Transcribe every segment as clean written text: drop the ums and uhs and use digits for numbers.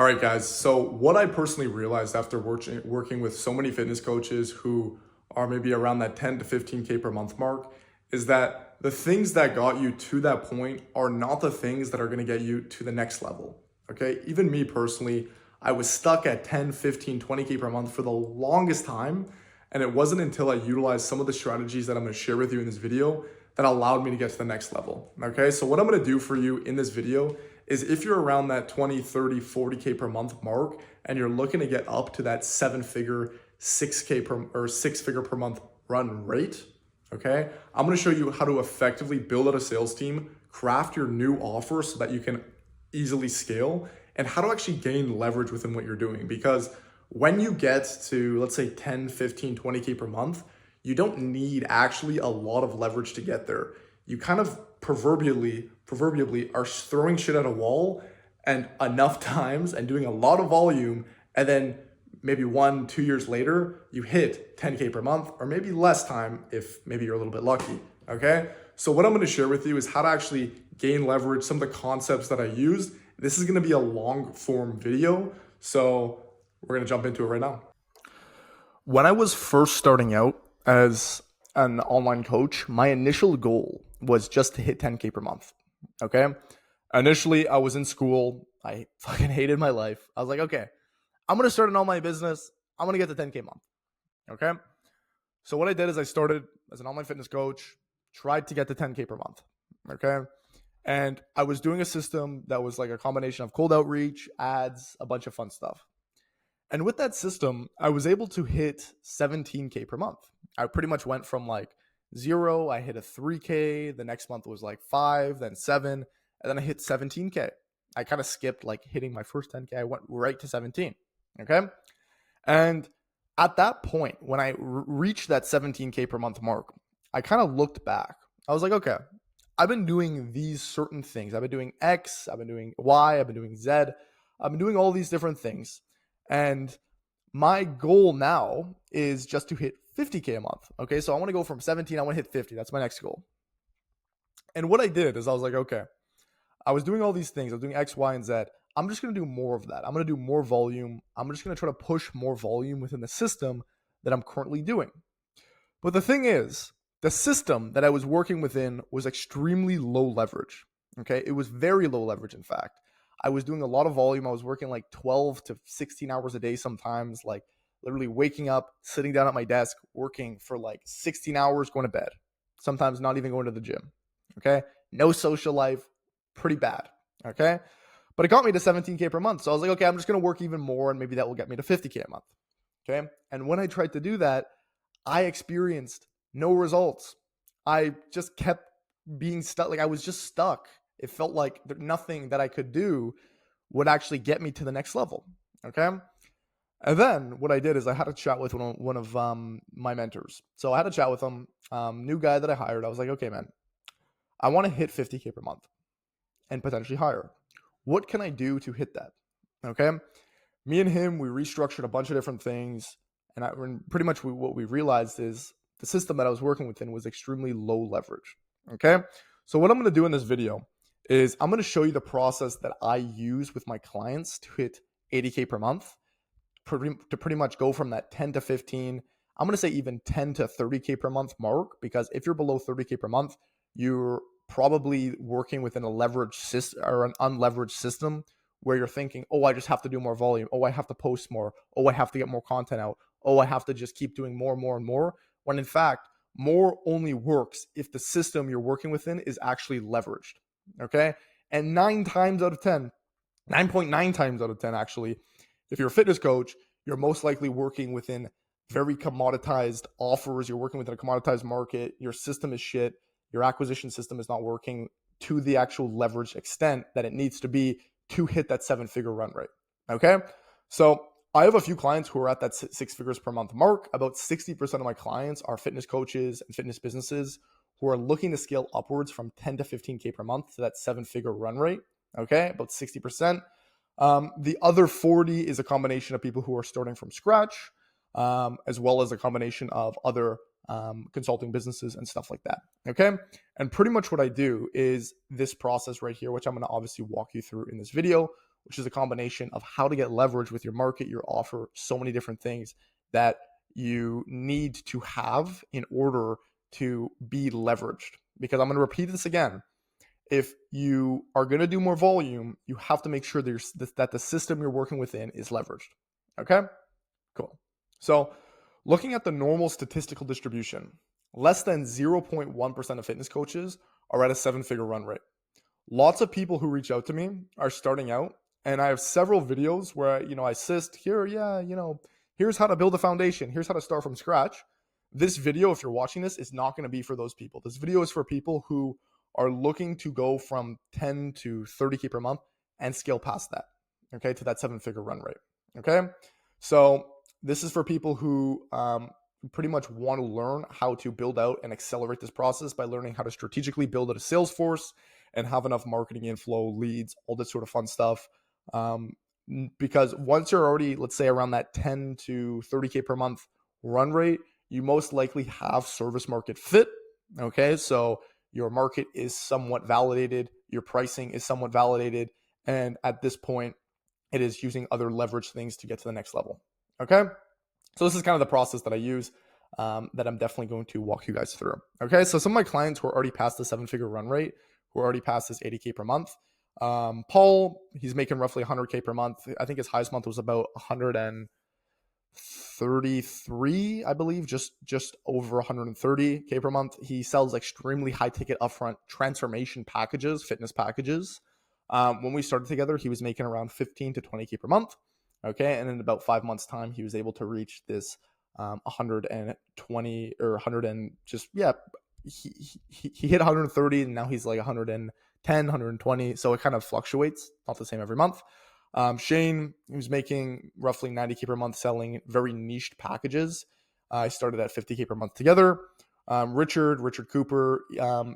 All right, guys. So, what I personally realized after working with so many fitness coaches who are maybe around that 10 to 15K per month mark is that the things that got you to that point are not the things that are going to get you to the next level. Okay. Even me personally, I was stuck at 10, 15, 20K per month for the longest time. And it wasn't until I utilized some of the strategies that I'm going to share with you in this video that allowed me to get to the next level. Okay. So, what I'm going to do for you in this video is if you're around that 20, 30, 40K per month mark and you're looking to get up to that seven figure, 6K per or 6 figure per month run rate, okay? I'm gonna show you how to effectively build out a sales team, craft your new offer so that you can easily scale, and how to actually gain leverage within what you're doing. Because when you get to, let's say 10, 15, 20K per month, you don't need actually a lot of leverage to get there. You kind of proverbially are throwing shit at a wall and enough times and doing a lot of volume, and then maybe 1, 2 years later you hit 10K per month, or maybe less time if maybe you're a little bit lucky. Okay, so what I'm going to share with you is how to actually gain leverage, some of the concepts that I used. This is going to be a long form video, so we're going to jump into it right now. When I was first starting out as an online coach, my initial goal was just to hit 10K per month. Okay. Initially, I was in school. I fucking hated my life. I was like, okay, I'm going to start an online business. I'm going to get to 10K a month. Okay. So what I did is I started as an online fitness coach, tried to get to 10K per month. Okay. And I was doing a system that was like a combination of cold outreach, ads, a bunch of fun stuff. And with that system, I was able to hit 17K per month. I pretty much went from like 0, I hit a 3K, the next month was like 5, then 7, and then I hit 17K. I kind of skipped like hitting my first 10K. I went right to 17. Okay. And at that point, when I reached that 17K per month mark, I kind of looked back. I was like, okay, I've been doing these certain things. I've been doing X, I've been doing Y, I've been doing Z. I've been doing all these different things. And my goal now is just to hit 50K a month. Okay. So I want to go from 17, I want to hit 50. That's my next goal. And what I did is I was like, okay, I was doing all these things. I was doing X, Y, and Z. I'm just going to do more of that. I'm going to do more volume. I'm just going to try to push more volume within the system that I'm currently doing. But the thing is, the system that I was working within was extremely low leverage. Okay. It was very low leverage, in fact. I was doing a lot of volume. I was working like 12 to 16 hours a day sometimes, like literally waking up, sitting down at my desk, working for like 16 hours, going to bed. Sometimes not even going to the gym. Okay. No social life, pretty bad. Okay. But it got me to 17K per month. So I was like, okay, I'm just going to work even more and maybe that will get me to 50K a month. Okay. And when I tried to do that, I experienced no results. I just kept being stuck. Like I was just stuck. It felt like nothing that I could do would actually get me to the next level. Okay. And then what I did is I had a chat with one of my mentors. So I had a chat with him, new guy that I hired. I was like, okay, man, I want to hit 50K per month and potentially higher. What can I do to hit that? Okay. Me and him, we restructured a bunch of different things. And pretty much what we realized is the system that I was working within was extremely low leverage. Okay. So what I'm going to do in this video is I'm going to show you the process that I use with my clients to hit 80K per month, to pretty much go from that 10 to 15. I'm going to say even 10 to 30K per month mark, because if you're below 30K per month, you're probably working within a leveraged system or an unleveraged system where you're thinking, oh, I just have to do more volume. Oh, I have to post more. Oh, I have to get more content out. Oh, I have to just keep doing more and more and more. When in fact, more only works if the system you're working within is actually leveraged. Okay. And 9 times out of 10, 9.9 times out of 10, actually, if you're a fitness coach, you're most likely working within very commoditized offers. You're working within a commoditized market. Your system is shit. Your acquisition system is not working to the actual leverage extent that it needs to be to hit that 7-figure run rate. Okay. So I have a few clients who are at that 6 figures per month mark. About 60% of my clients are fitness coaches and fitness businesses who are looking to scale upwards from 10 to 15K per month to that 7-figure run rate. Okay. About 60%. The other 40 is a combination of people who are starting from scratch, as well as a combination of other consulting businesses and stuff like that. Okay. And pretty much what I do is this process right here, which I'm going to obviously walk you through in this video, which is a combination of how to get leverage with your market, your offer, so many different things that you need to have in order to be leveraged. Because I'm going to repeat this again. If you are going to do more volume, you have to make sure that the system you're working within is leveraged. Okay? Cool. So looking at the normal statistical distribution, less than 0.1% of fitness coaches are at a 7-figure run rate. Lots of people who reach out to me are starting out, and I have several videos where I assist here. Here's how to build a foundation. Here's how to start from scratch. This video, if you're watching this, is not going to be for those people. This video is for people who are looking to go from 10 to 30K per month and scale past that, okay, to that 7-figure run rate, okay? So this is for people who pretty much want to learn how to build out and accelerate this process by learning how to strategically build out a sales force and have enough marketing inflow, leads, all this sort of fun stuff. Because once you're already, let's say, around that 10 to 30K per month run rate, you most likely have service market fit, okay? So your market is somewhat validated, your pricing is somewhat validated, and at this point, it is using other leverage things to get to the next level, okay? So this is kind of the process that I use that I'm definitely going to walk you guys through, okay? So some of my clients who are already past the 7-figure run rate, who are already past this 80K per month, Paul, he's making roughly 100K per month. I think his highest month was about 133, I believe, just over 130K per month. He sells extremely high ticket upfront transformation packages, fitness packages. When we started together, he was making around 15 to 20K per month. Okay. And in about 5 months time, he was able to reach this 120 or 100 and just, yeah, he hit 130 and now he's like 110, 120. So it kind of fluctuates, not the same every month. Shane, who's making roughly 90K per month selling very niched packages. I started at 50K per month together. Richard Cooper,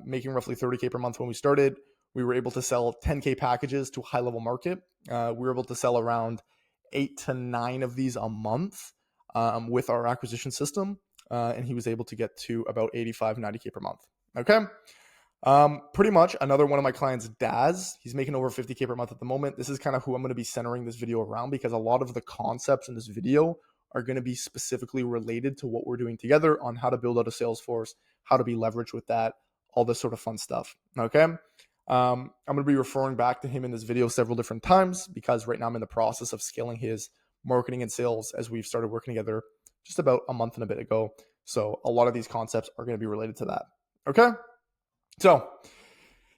making roughly 30K per month when we started. We were able to sell 10K packages to a high level market. We were able to sell around 8 to 9 of these a month with our acquisition system. And he was able to get to about 85, 90K per month. Okay. Pretty much another one of my clients, Daz, he's making over 50K per month at the moment. This is kind of who I'm going to be centering this video around because a lot of the concepts in this video are going to be specifically related to what we're doing together on how to build out a sales force, how to be leveraged with that, all this sort of fun stuff. Okay. I'm going to be referring back to him in this video several different times because right now I'm in the process of scaling his marketing and sales as we've started working together just about a month and a bit ago. So a lot of these concepts are going to be related to that. Okay. So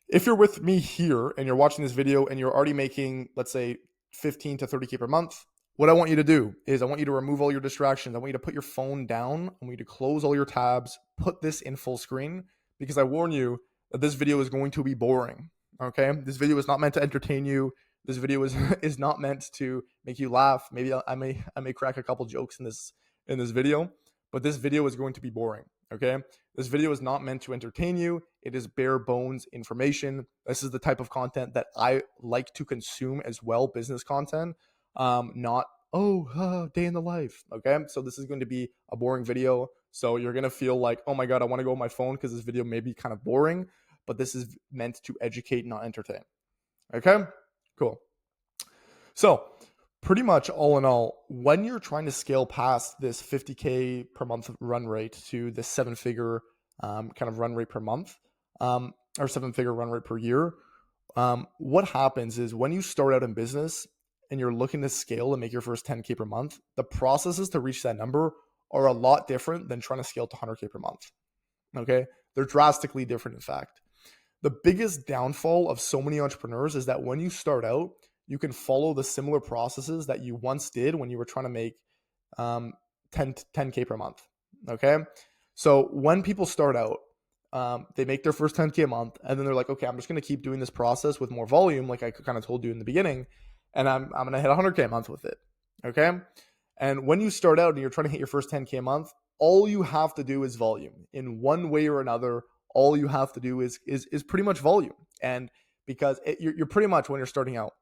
if you're with me here and you're watching this video and you're already making, let's say 15 to 30K per month, what I want you to do is I want you to remove all your distractions. I want you to put your phone down. I want you to close all your tabs, put this in full screen because I warn you that this video is going to be boring. Okay. This video is not meant to entertain you. This video is not meant to make you laugh. Maybe I may crack a couple jokes in this video, but this video is going to be boring. Okay. This video is not meant to entertain you. It is bare bones information. This is the type of content that I like to consume as well, business content, not, day in the life. Okay. So this is going to be a boring video. So you're going to feel like, oh my God, I want to go on my phone because this video may be kind of boring, but this is meant to educate, not entertain. Okay, cool. So pretty much all in all, when you're trying to scale past this 50K per month run rate to this 7-figure kind of run rate per month, or 7-figure run rate per year, what happens is when you start out in business and you're looking to scale and make your first 10K per month, the processes to reach that number are a lot different than trying to scale to 100K per month. Okay, they're drastically different, in fact. The biggest downfall of so many entrepreneurs is that when you start out, you can follow the similar processes that you once did when you were trying to make 10K per month. Okay. So when people start out, they make their first 10K a month and then they're like, okay, I'm just going to keep doing this process with more volume. Like I kind of told you in the beginning, and I'm going to hit 100K a month with it. Okay. And when you start out and you're trying to hit your first 10K a month, all you have to do is volume in one way or another. All you have to do is pretty much volume. And because you're pretty much, when you're starting out,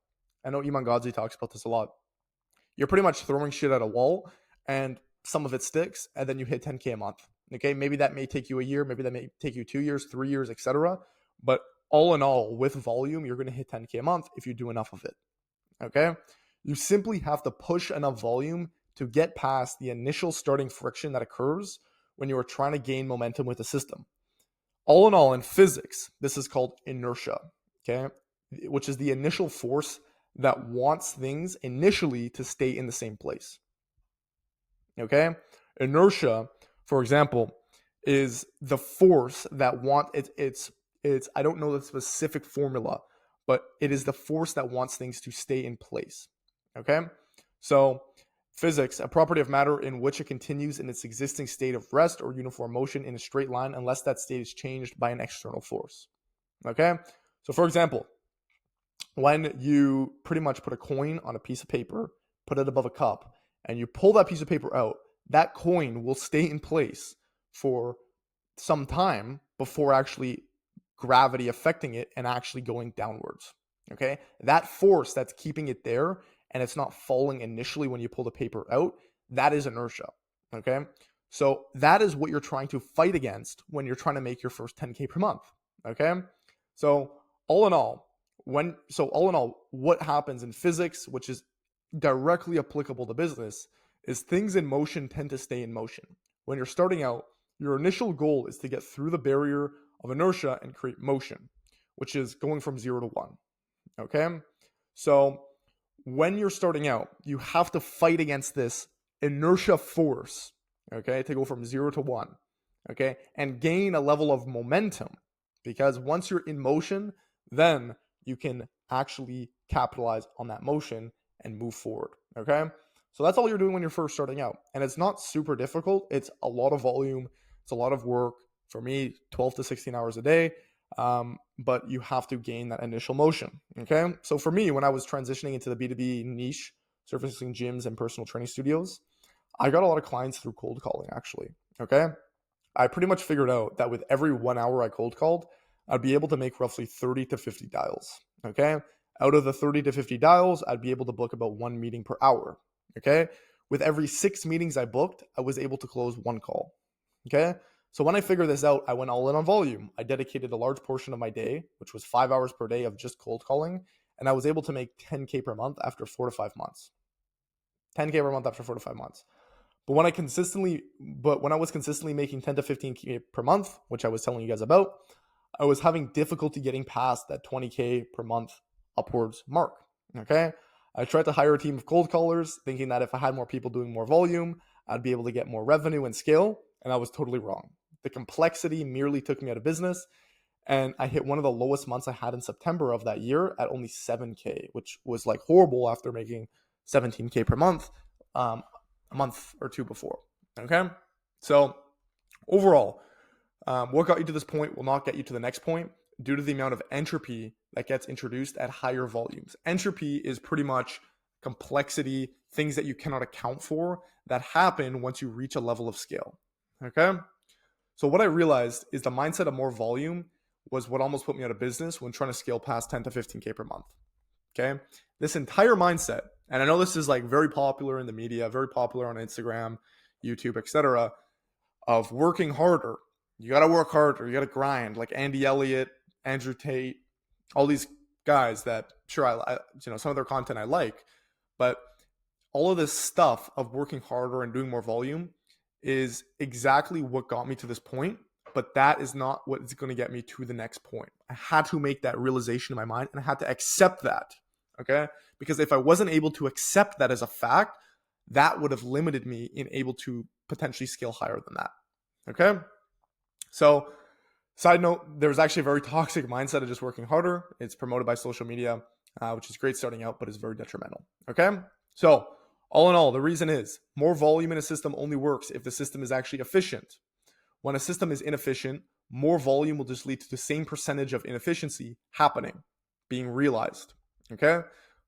I know Iman Gadzhi talks about this a lot. You're pretty much throwing shit at a wall and some of it sticks and then you hit 10K a month. Okay. Maybe that may take you a year. Maybe that may take you 2 years, 3 years, etc. But all in all, with volume, you're going to hit 10K a month if you do enough of it. Okay. You simply have to push enough volume to get past the initial starting friction that occurs when you are trying to gain momentum with the system. All in all, in physics, this is called inertia, okay, which is the initial force that wants things initially to stay in the same place. Okay, inertia, for example, is the force that it's I don't know the specific formula, but it is the force that wants things to stay in place. Okay, so physics, a property of matter in which it continues in its existing state of rest or uniform motion in a straight line unless that state is changed by an external force. Okay, so for example, when you pretty much put a coin on a piece of paper, put it above a cup, and you pull that piece of paper out, that coin will stay in place for some time before actually gravity affecting it and actually going downwards. Okay, that force that's keeping it there and it's not falling initially when you pull the paper out, that is inertia. Okay, so that is what you're trying to fight against when you're trying to make your first 10K per month. Okay, so all in all, what happens in physics, which is directly applicable to business, is things in motion tend to stay in motion. When you're starting out, your initial goal is to get through the barrier of inertia and create motion, which is going from 0 to 1. Okay? So when you're starting out, you have to fight against this inertia force, okay, to go from 0 to 1, okay, and gain a level of momentum. Because once you're in motion, then you can actually capitalize on that motion and move forward. Okay. So that's all you're doing when you're first starting out. And it's not super difficult. It's a lot of volume. It's a lot of work. For me, 12 to 16 hours a day. But you have to gain that initial motion. Okay. So for me, when I was transitioning into the B2B niche, surfacing gyms and personal training studios, I got a lot of clients through cold calling, actually. Okay. I pretty much figured out that with every 1 hour I cold called, I'd be able to make roughly 30 to 50 dials. Okay. Out of the 30 to 50 dials, I'd be able to book about 1 meeting per hour. Okay. With every 6 meetings I booked, I was able to close 1 call. Okay. So when I figured this out, I went all in on volume. I dedicated a large portion of my day, which was 5 hours per day of just cold calling. And I was able to make 10K per month after 4 to 5 months. 10K per month after 4 to 5 months. But when I was consistently making 10 to 15K per month, which I was telling you guys about, I was having difficulty getting past that 20K per month upwards mark. Okay. I tried to hire a team of cold callers, thinking that if I had more people doing more volume, I'd be able to get more revenue and scale. And I was totally wrong. The complexity merely took me out of business. And I hit one of the lowest months I had in September of that year at only 7K, which was like horrible after making 17K per month a month or two before. Okay. So overall, what got you to this point will not get you to the next point due to the amount of entropy that gets introduced at higher volumes. Entropy is pretty much complexity, things that you cannot account for that happen once you reach a level of scale. Okay. So what I realized is the mindset of more volume was what almost put me out of business when trying to scale past 10 to 15K per month. Okay. This entire mindset, and I know this is like very popular in the media, very popular on Instagram, YouTube, etc., of working harder. You got to work harder. You got to grind, like Andy Elliott, Andrew Tate, all these guys that sure I some of their content I like, but all of this stuff of working harder and doing more volume is exactly what got me to this point, but that is not what is going to get me to the next point. I had to make that realization in my mind and I had to accept that. Okay? Because if I wasn't able to accept that as a fact, that would have limited me in able to potentially scale higher than that. Okay? So, side note, there's actually a very toxic mindset of just working harder. It's promoted by social media, which is great starting out, but is very detrimental. Okay? So, all in all, the reason is more volume in a system only works if the system is actually efficient. When a system is inefficient, more volume will just lead to the same percentage of inefficiency happening, being realized. Okay?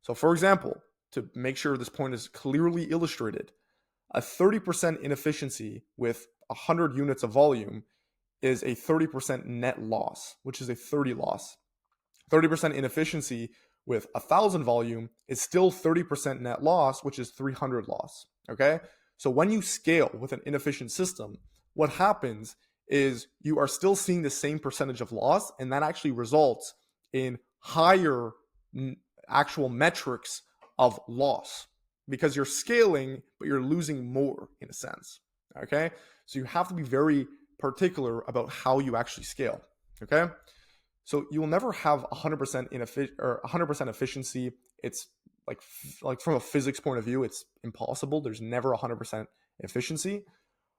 So, for example, to make sure this point is clearly illustrated, a 30% inefficiency with 100 units of volume is a 30% net loss, which is a 30 loss. 30% inefficiency with 1,000 volume is still 30% net loss, which is 300 loss. Okay. So when you scale with an inefficient system, what happens is you are still seeing the same percentage of loss, and that actually results in higher actual metrics of loss because you're scaling, but you're losing more in a sense. Okay. So you have to be very particular about how you actually scale. Okay. So you will never have 100% or 100% efficiency. It's like from a physics point of view, it's impossible. There's never 100% efficiency.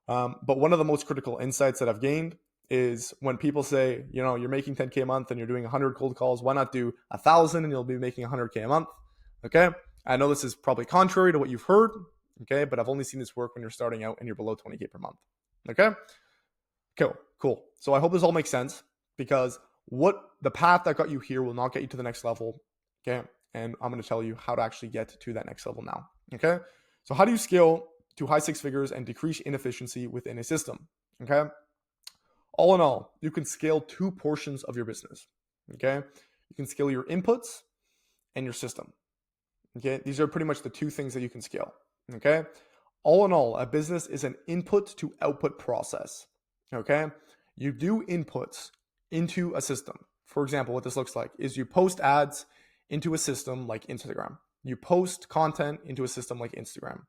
But one of the most critical insights that I've gained is when people say, you're making 10K a month and you're doing 100 cold calls, why not do 1,000 and you'll be making 100K a month? Okay. I know this is probably contrary to what you've heard. Okay. But I've only seen this work when you're starting out and you're below 20K per month. Okay. Cool. So I hope this all makes sense, because the path that got you here will not get you to the next level. Okay. And I'm going to tell you how to actually get to that next level now. Okay. So how do you scale to high six figures and decrease inefficiency within a system? Okay. All in all, you can scale two portions of your business. Okay. You can scale your inputs and your system. Okay. These are pretty much the two things that you can scale. Okay. All in all, a business is an input to output process. Okay. You do inputs into a system. For example, what this looks like is you post ads into a system like Instagram. You post content into a system like Instagram.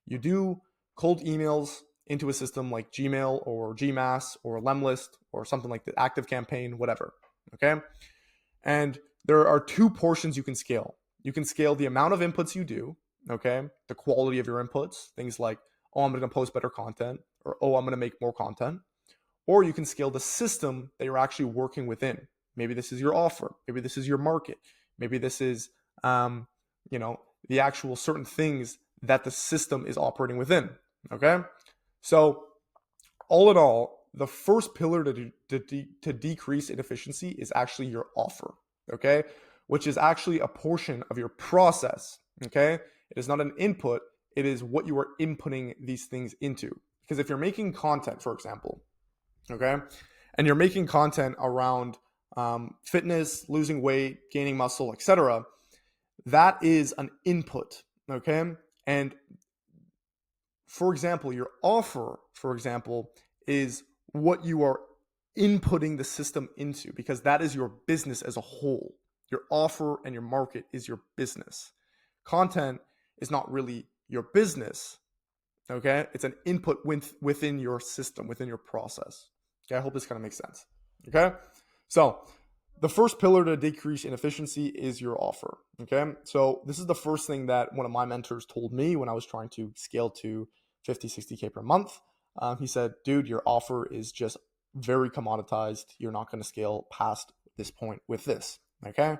You do cold emails into a system like Gmail or Gmass or Lemlist or something like the ActiveCampaign, whatever. Okay. And there are two portions you can scale. You can scale the amount of inputs you do. Okay. The quality of your inputs, things like, oh, I'm going to post better content, or, oh, I'm going to make more content. Or you can scale the system that you're actually working within. Maybe this is your offer. Maybe this is your market. Maybe this is, the actual certain things that the system is operating within. Okay. So all in all, the first pillar to decrease inefficiency is actually your offer. Okay. Which is actually a portion of your process. Okay. It is not an input. It is what you are inputting these things into. Because if you're making content, for example, okay, and you're making content around fitness, losing weight, gaining muscle, etc., that is an input. Okay. And for example, your offer, for example, is what you are inputting the system into, because that is your business as a whole. Your offer and your market is your business. Content is not really your business. Okay. It's an input within your system, within your process. Okay. I hope this kind of makes sense. Okay. So the first pillar to decrease inefficiency is your offer. Okay. So this is the first thing that one of my mentors told me when I was trying to scale to 50, 60K per month. He said, dude, your offer is just very commoditized. You're not going to scale past this point with this. Okay.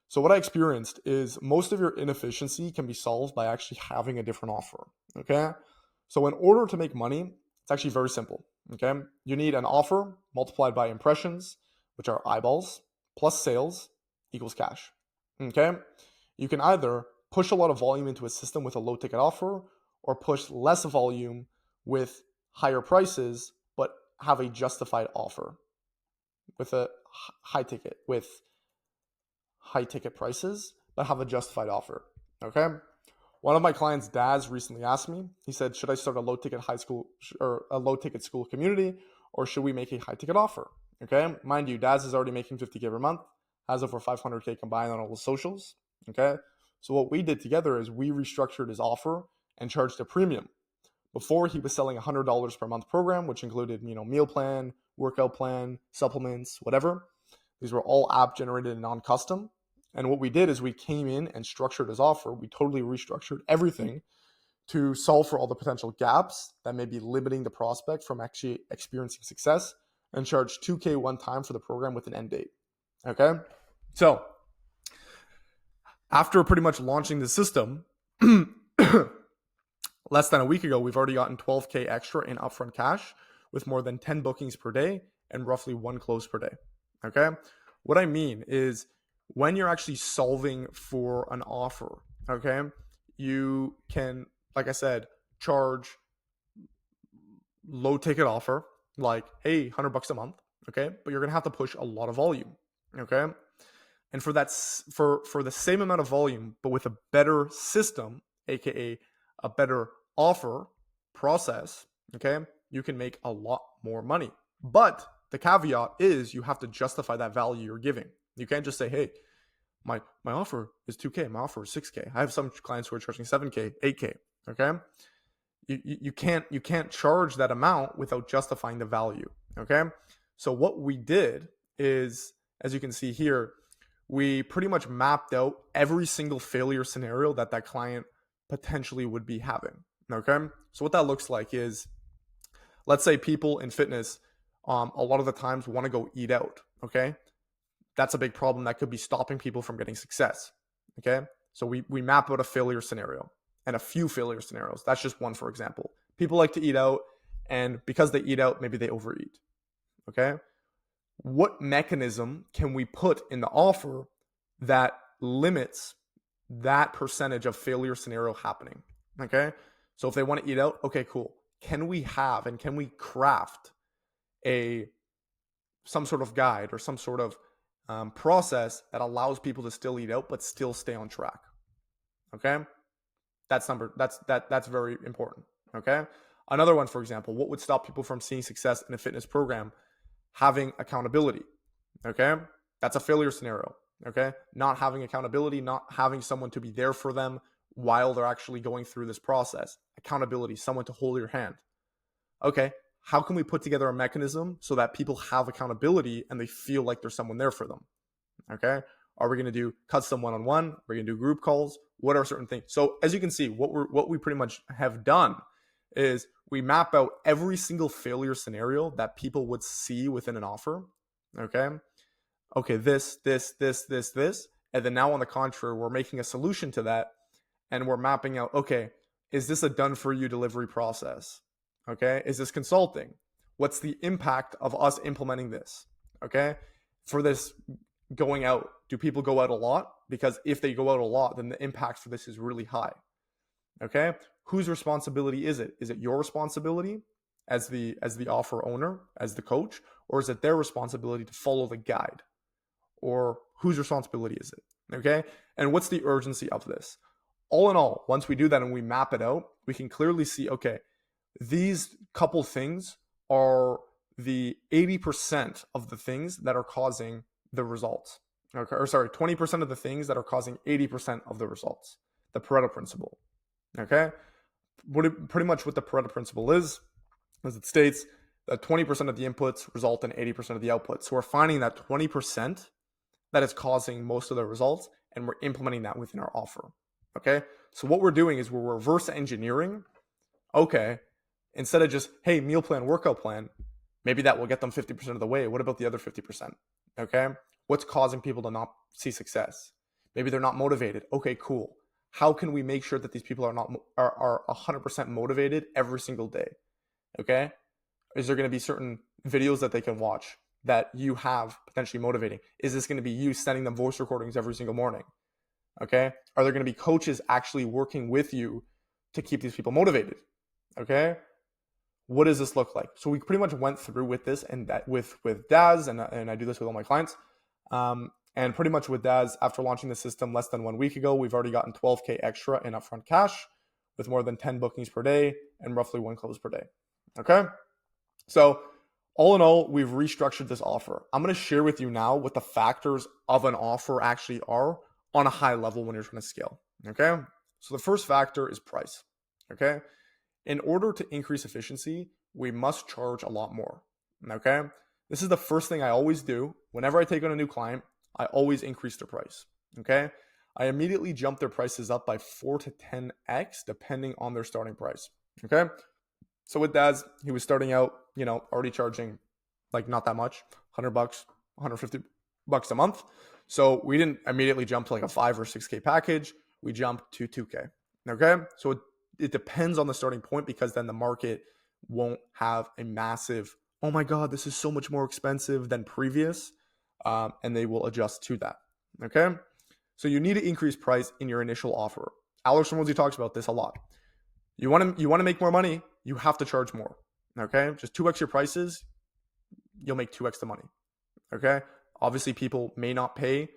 So what I experienced is most of your inefficiency can be solved by actually having a different offer. Okay. So in order to make money, it's actually very simple. Okay. You need an offer multiplied by impressions, which are eyeballs, plus sales equals cash. Okay. You can either push a lot of volume into a system with a low ticket offer, or push less volume with higher prices, but have a justified offer with a high ticket prices, but have a justified offer. Okay. One of my clients' dads recently asked me, he said, should I start a low ticket high school or a low ticket school community, or should we make a high ticket offer? Okay. Mind you, Daz is already making 50K per month, has over 500K combined on all the socials. Okay. So what we did together is we restructured his offer and charged a premium. Before, he was selling $100 per month program, which included, meal plan, workout plan, supplements, whatever. These were all app generated and non-custom. And what we did is we came in and structured his offer. We totally restructured everything to solve for all the potential gaps that may be limiting the prospect from actually experiencing success, and charge 2K one time for the program with an end date. Okay. So after pretty much launching the system, less than a week ago, we've already gotten 12K extra in upfront cash with more than 10 bookings per day and roughly 1 close per day. Okay. What I mean is when you're actually solving for an offer, okay, you can, like I said, charge low ticket offer, like, hey, $100 a month. Okay. But you're going to have to push a lot of volume. Okay. And for that, for the same amount of volume, but with a better system, AKA a better offer process, okay, you can make a lot more money. But the caveat is you have to justify that value you're giving. You can't just say, hey, my offer is 2K, my offer is 6K. I have some clients who are charging 7K, 8K. Okay. You can't charge that amount without justifying the value. Okay. So what we did is, as you can see here, we pretty much mapped out every single failure scenario that client potentially would be having. Okay. So what that looks like is, let's say people in fitness, a lot of the times want to go eat out. Okay. That's a big problem that could be stopping people from getting success. Okay. So we map out a failure scenario and a few failure scenarios. That's just one, for example. People like to eat out, and because they eat out, maybe they overeat. Okay. What mechanism can we put in the offer that limits that percentage of failure scenario happening? Okay. So if they want to eat out, okay, cool. Can we craft some sort of guide or some sort of process that allows people to still eat out but still stay on track? Okay. That's very important. Okay. Another one, for example, what would stop people from seeing success in a fitness program? Having accountability. Okay. That's a failure scenario. Okay. Not having accountability, not having someone to be there for them while they're actually going through this process. Accountability, someone to hold your hand. Okay. How can we put together a mechanism so that people have accountability and they feel like there's someone there for them? Okay. Are we going to do custom one-on-one? Are we going to do group calls? What are certain things? So as you can see, what we pretty much have done is we map out every single failure scenario that people would see within an offer. Okay. Okay. This. And then now on the contrary, we're making a solution to that, and we're mapping out, okay, is this a done for you delivery process? Okay. Is this consulting? What's the impact of us implementing this? Okay. For this going out, do people go out a lot? Because if they go out a lot, then the impact for this is really high. Okay. Whose responsibility is it? Is it your responsibility as the offer owner, as the coach, or is it their responsibility to follow the guide? Or whose responsibility is it? Okay. And what's the urgency of this? All in all, once we do that and we map it out, we can clearly see, okay, these couple things are the 80% of the things that are causing the results. Okay, or sorry, 20% of the things that are causing 80% of the results. The Pareto principle. Okay. Pretty much what the Pareto principle is it states that 20% of the inputs result in 80% of the outputs. So we're finding that 20% that is causing most of the results, and we're implementing that within our offer. Okay. So what we're doing is we're reverse engineering. Okay. Instead of just, hey, meal plan, workout plan, maybe that will get them 50% of the way. What about the other 50%? Okay. What's causing people to not see success? Maybe they're not motivated. Okay, cool. How can we make sure that these people are 100% motivated every single day? Okay. Is there going to be certain videos that they can watch that you have potentially motivating? Is this going to be you sending them voice recordings every single morning? Okay. Are there going to be coaches actually working with you to keep these people motivated? Okay. What does this look like? So we pretty much went through with this and that with Daz, and I do this with all my clients. And pretty much with Daz, after launching the system less than 1 week ago, we've already gotten 12K extra in upfront cash with more than 10 bookings per day and roughly 1 close per day. Okay. So all in all, we've restructured this offer. I'm going to share with you now what the factors of an offer actually are on a high level when you're trying to scale. Okay. So the first factor is price. Okay. In order to increase efficiency, we must charge a lot more. Okay. This is the first thing I always do. Whenever I take on a new client, I always increase their price. Okay. I immediately jump their prices up by 4 to 10x depending on their starting price. Okay. So with Daz, he was starting out, already charging like not that much, $100, $150 a month. So we didn't immediately jump to like a 5 or 6K package. We jumped to 2K. Okay. So it depends on the starting point, because then the market won't have a massive, oh my God, this is so much more expensive than previous. And they will adjust to that. Okay. So you need to increase price in your initial offer. Alex Hormozi talks about this a lot. You want to make more money, you have to charge more. Okay. Just 2x your prices, you'll make 2x the money. Okay. Obviously people may not pay,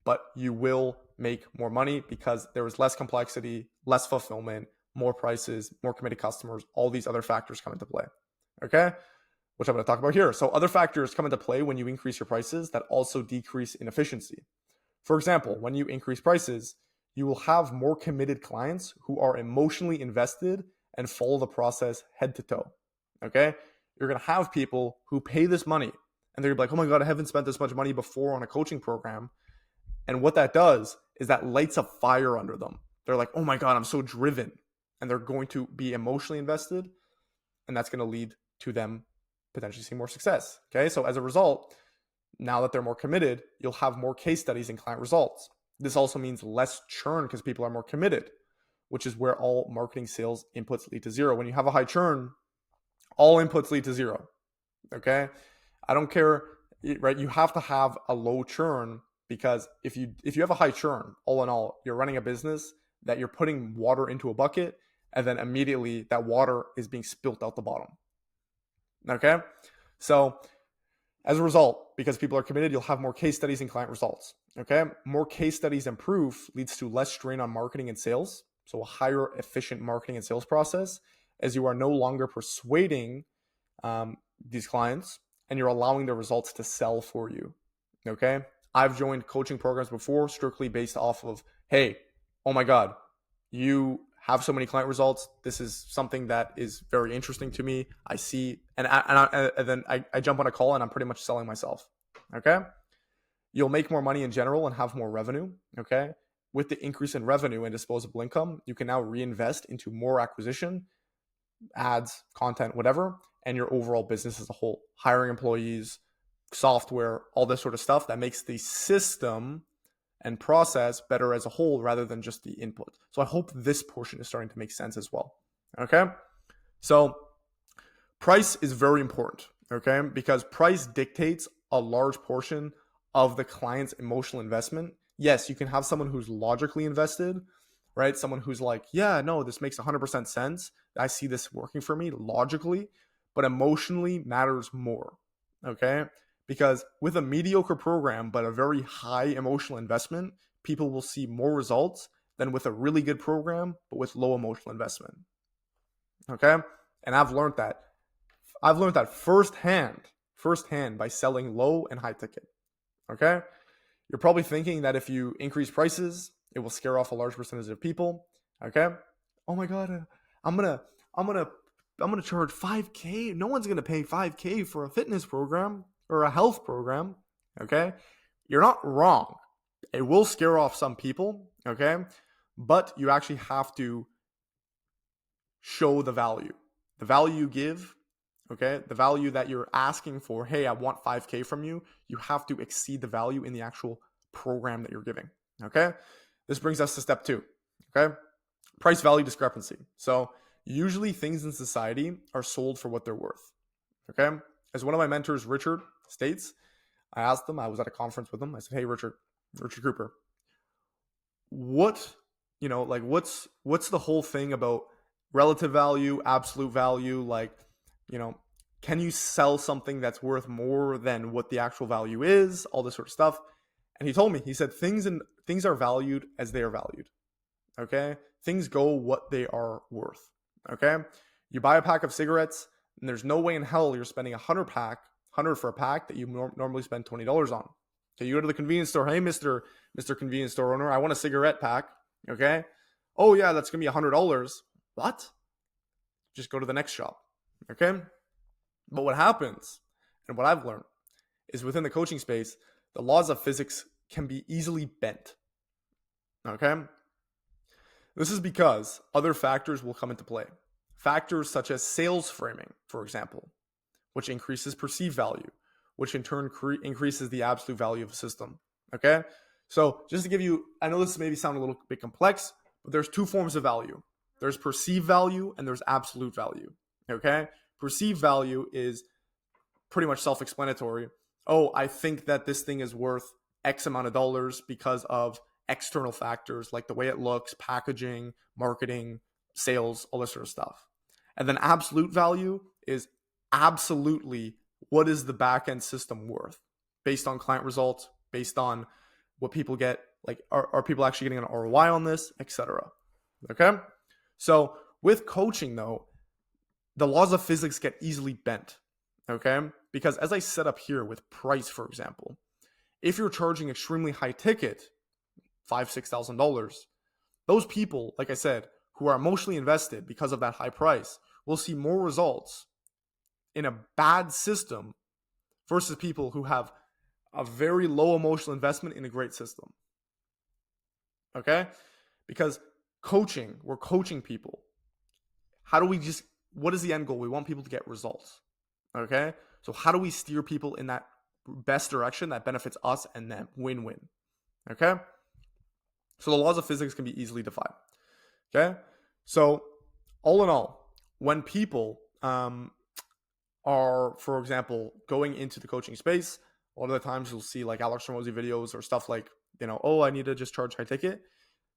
but you will make more money because there is less complexity, less fulfillment, more prices, more committed customers, all these other factors come into play. Okay. Which I'm going to talk about here. So other factors come into play when you increase your prices that also decrease in efficiency. For example, when you increase prices, you will have more committed clients who are emotionally invested and follow the process head to toe. Okay? You're going to have people who pay this money and they're like, oh my God, I haven't spent this much money before on a coaching program. And what that does is that lights a fire under them. They're like, oh my God, I'm so driven. And they're going to be emotionally invested. And that's going to lead to them potentially seeing more success. Okay. So as a result, now that they're more committed, you'll have more case studies and client results. This also means less churn because people are more committed, which is where all marketing sales inputs lead to zero. When you have a high churn, all inputs lead to zero. Okay. I don't care, right? You have to have a low churn because if you have a high churn, all in all, you're running a business that you're putting water into a bucket and then immediately that water is being spilt out the bottom. Okay. So as a result, because people are committed, you'll have more case studies and client results. Okay. More case studies and proof leads to less strain on marketing and sales. So a higher efficient marketing and sales process as you are no longer persuading these clients and you're allowing the results to sell for you. Okay. I've joined coaching programs before strictly based off of, hey, oh my God, you have so many client results. This is something that is very interesting to me. I see, and then I jump on a call and I'm pretty much selling myself. Okay. You'll make more money in general and have more revenue. Okay. With the increase in revenue and disposable income, you can now reinvest into more acquisition, ads, content, whatever, and your overall business as a whole, hiring employees, software, all this sort of stuff that makes the system and process better as a whole rather than just the input. So I hope this portion is starting to make sense as well. Okay. So price is very important. Okay. Because price dictates a large portion of the client's emotional investment. Yes, you can have someone who's logically invested, right? Someone who's like, yeah, no, this makes 100% sense. I see this working for me logically, but emotionally matters more. Okay. Because with a mediocre program, but a very high emotional investment, people will see more results than with a really good program, but with low emotional investment. Okay. And I've learned that. I've learned that firsthand by selling low and high ticket. Okay. You're probably thinking that if you increase prices, it will scare off a large percentage of people. Okay. Oh my God. I'm going to charge 5K. No one's going to pay 5K for a fitness program or a health program. Okay. You're not wrong. It will scare off some people. Okay. But you actually have to show the value you give. Okay. The value that you're asking for. Hey, I want 5K from you. You have to exceed the value in the actual program that you're giving. Okay. This brings us to step 2. Okay. Price value discrepancy. So usually things in society are sold for what they're worth. Okay. As one of my mentors, Richard, states, I asked him, I was at a conference with him. I said, hey, Richard Cooper, what's the whole thing about relative value, absolute value? Like, can you sell something that's worth more than what the actual value is? All this sort of stuff. And he told me, he said, things are valued as they are valued. Okay. Things go what they are worth. Okay. You buy a pack of cigarettes and there's no way in hell you're spending 100 for a pack that you normally spend $20 on. Okay. You go to the convenience store. Hey, Mr. Convenience store owner, I want a cigarette pack. Okay. Oh yeah, that's going to be $100. What? Just go to the next shop. Okay. But what happens and what I've learned is within the coaching space, the laws of physics can be easily bent. Okay. This is because other factors will come into play. Factors such as sales framing, for example, which increases perceived value, which in turn increases the absolute value of a system. Okay. So just to give you, I know this maybe sound a little bit complex, but there's 2 forms of value. There's perceived value and there's absolute value. Okay. Perceived value is pretty much self-explanatory. Oh, I think that this thing is worth X amount of dollars because of external factors like the way it looks, packaging, marketing, sales, all this sort of stuff. And then absolute value is absolutely what is the back-end system worth based on client results, based on what people get, like are people actually getting an ROI on this, etc. Okay? So with coaching though, the laws of physics get easily bent. Okay? Because as I set up here with price, for example, If you're charging extremely high ticket, $5,000-$6,000, those people, like I said, who are emotionally invested because of that high price will see more results in a bad system versus people who have a very low emotional investment in a great system. Okay? Because we're coaching people. What is the end goal? We want people to get results. Okay? So how do we steer people in that best direction that benefits us and them? Win-win. Okay? So the laws of physics can be easily defined. Okay? So all in all, when people are, for example, going into the coaching space, a lot of the times you'll see like Alex Hormozi videos or stuff like, oh, I need to just charge high ticket.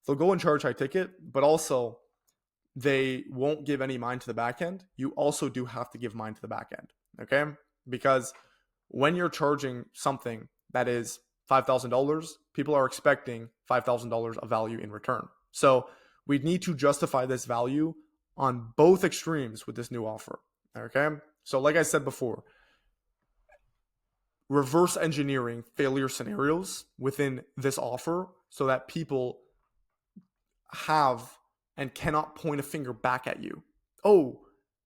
They'll go and charge high ticket, but also they won't give any mind to the back end. You also do have to give mind to the back end, okay? Because when you're charging something that is $5,000, people are expecting $5,000 of value in return. So we need to justify this value on both extremes with this new offer, okay? So like I said before, reverse engineering failure scenarios within this offer so that people have and cannot point a finger back at you. Oh,